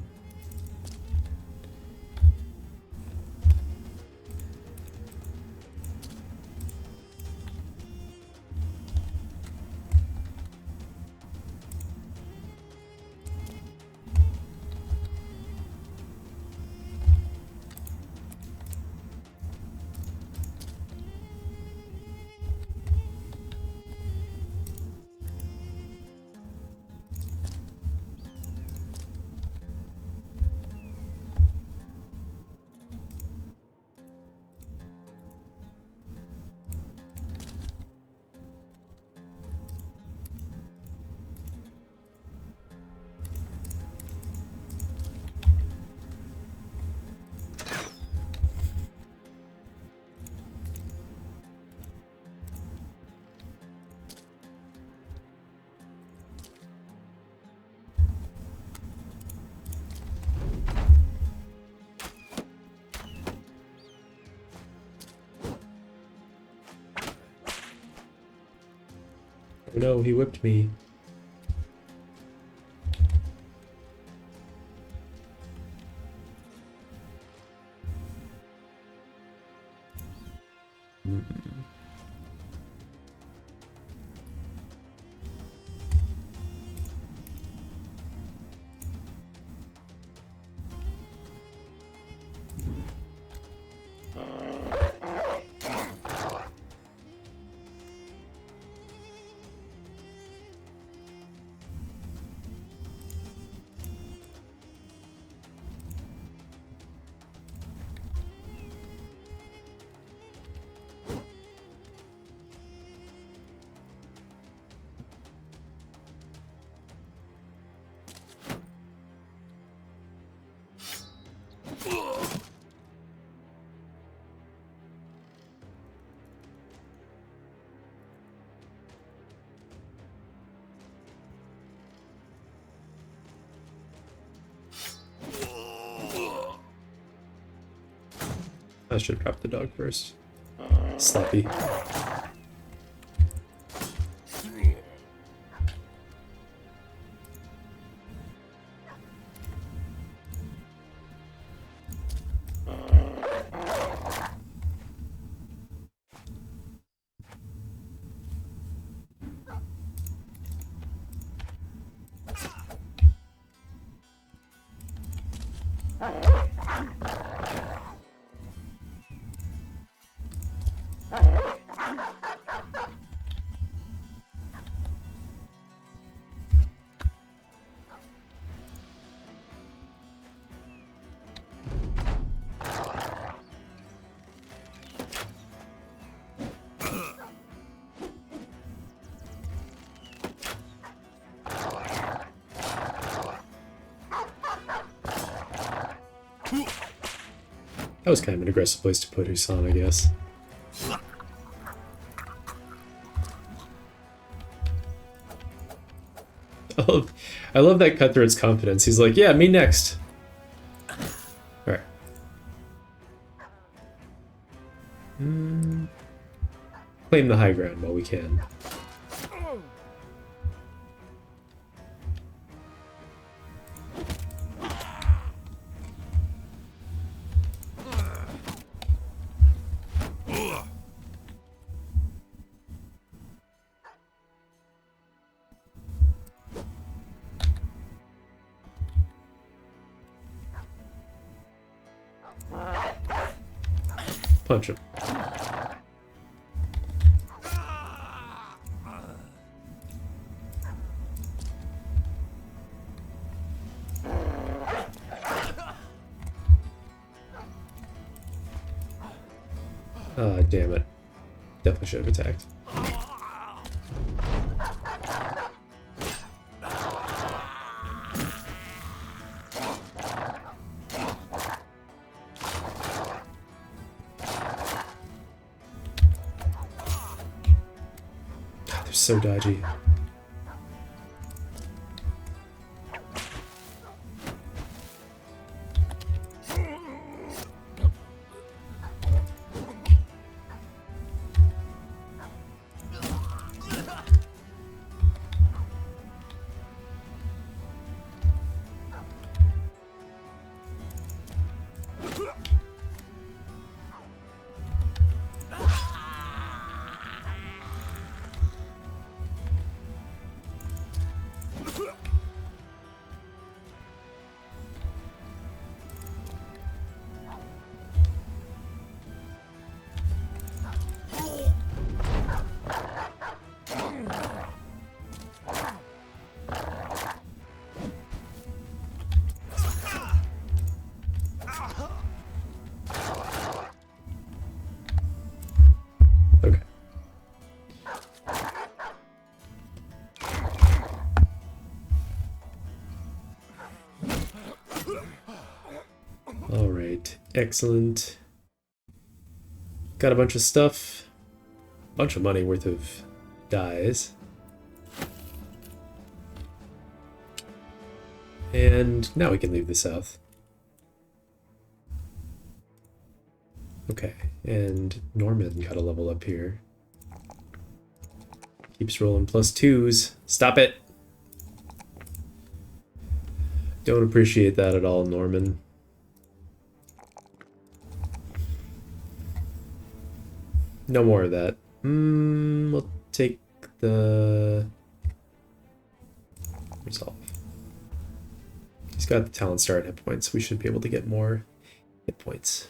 Speaker 1: Oh no, he whipped me. I should drop the dog first. Sloppy. was kind of an aggressive place to put Husan, I guess. I love that Cutthroat's confidence. He's like, yeah, me next. Alright. Claim the high ground while we can. Punch him. Ah, damn it. Definitely should have attacked. They're so dodgy. Excellent. Got a bunch of stuff. Bunch of money worth of dyes. And now we can leave the south. Okay, and Norman got a level up here. Keeps rolling +2s. Stop it! Don't appreciate that at all, Norman. No more of that. We'll take the resolve. He's got the talent star at hit points. We should be able to get more hit points.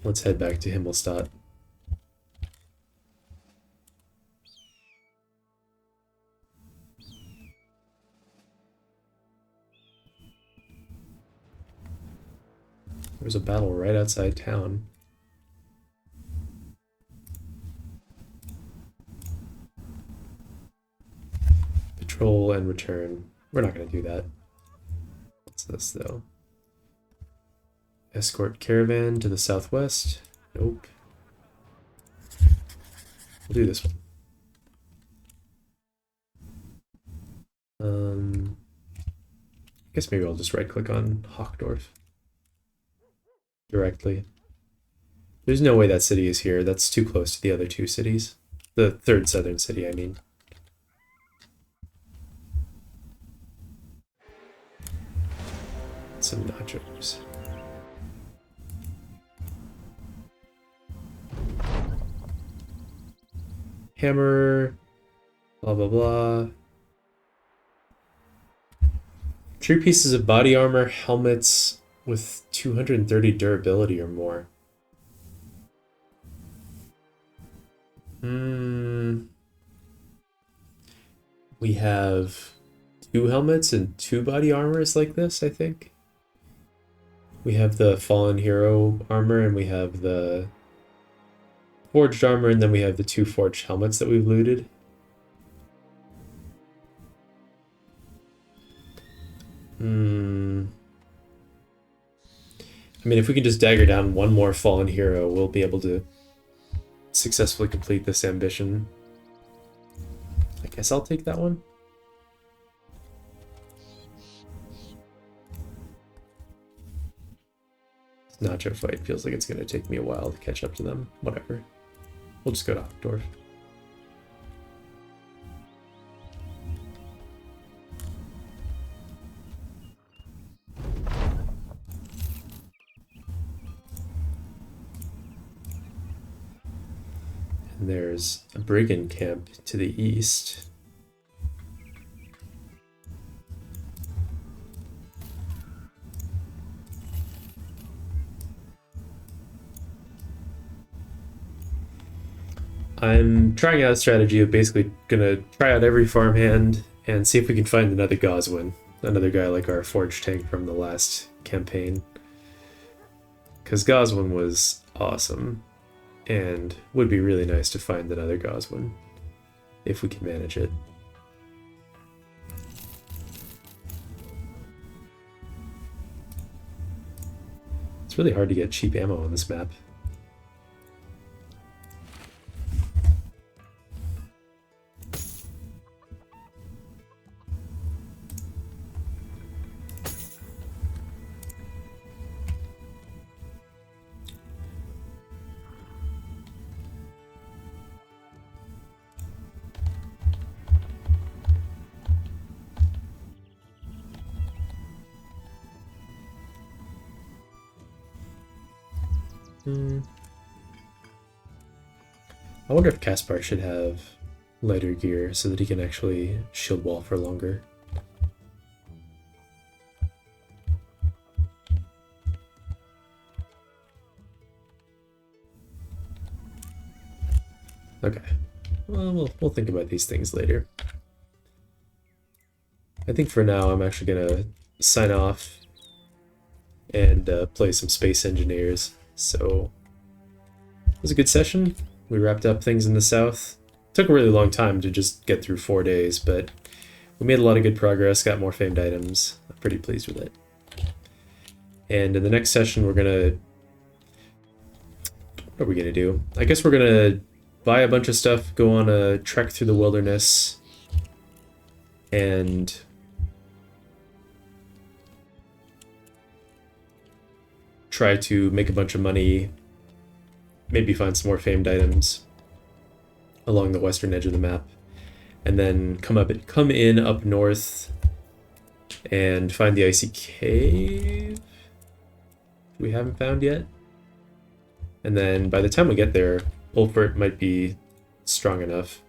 Speaker 1: Let's head back to Himmelstadt. There's a battle right outside town. Patrol and return. We're not going to do that. What's this, though? Escort caravan to the southwest. Nope. We'll do this one. I guess maybe I'll just right-click on Hochdorf directly. There's no way that city is here. That's too close to the other two cities. The third southern city, I mean. Some nachos. Hammer. Blah, blah, blah. 3 pieces of body armor, helmets with 230 durability or more. We have 2 helmets and 2 body armors like this, I think. We have the Fallen Hero armor, and we have the forged armor, and then we have the 2 forged helmets that we've looted. I mean, if we can just dagger down one more fallen hero, we'll be able to successfully complete this ambition. I guess I'll take that one. This nacho fight feels like it's going to take me a while to catch up to them. Whatever. We'll just go to Hockdorf. And there's a Brigand camp to the east. I'm trying out a strategy of basically gonna try out every farmhand and see if we can find another Goswin, another guy like our forge tank from the last campaign. Because Goswin was awesome, and would be really nice to find another Goswin, if we can manage it. It's really hard to get cheap ammo on this map. I wonder if Caspar should have lighter gear so that he can actually shield wall for longer. Okay, well, we'll think about these things later. I think for now I'm actually gonna sign off and play some Space Engineers. So it was a good session. We wrapped up things in the south. Took a really long time to just get through 4 days, but we made a lot of good progress, got more famed items. I'm pretty pleased with it. And in the next session, we're gonna... What are we gonna do? I guess we're gonna buy a bunch of stuff, go on a trek through the wilderness, and try to make a bunch of money, maybe find some more famed items along the western edge of the map, and then come in up north and find the icy cave we haven't found yet. And then by the time we get there, Ulfert might be strong enough.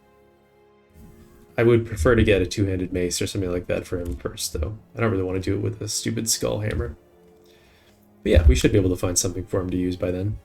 Speaker 1: I would prefer to get a two-handed mace or something like that for him first, though. I don't really want to do it with a stupid skull hammer. But yeah, we should be able to find something for him to use by then.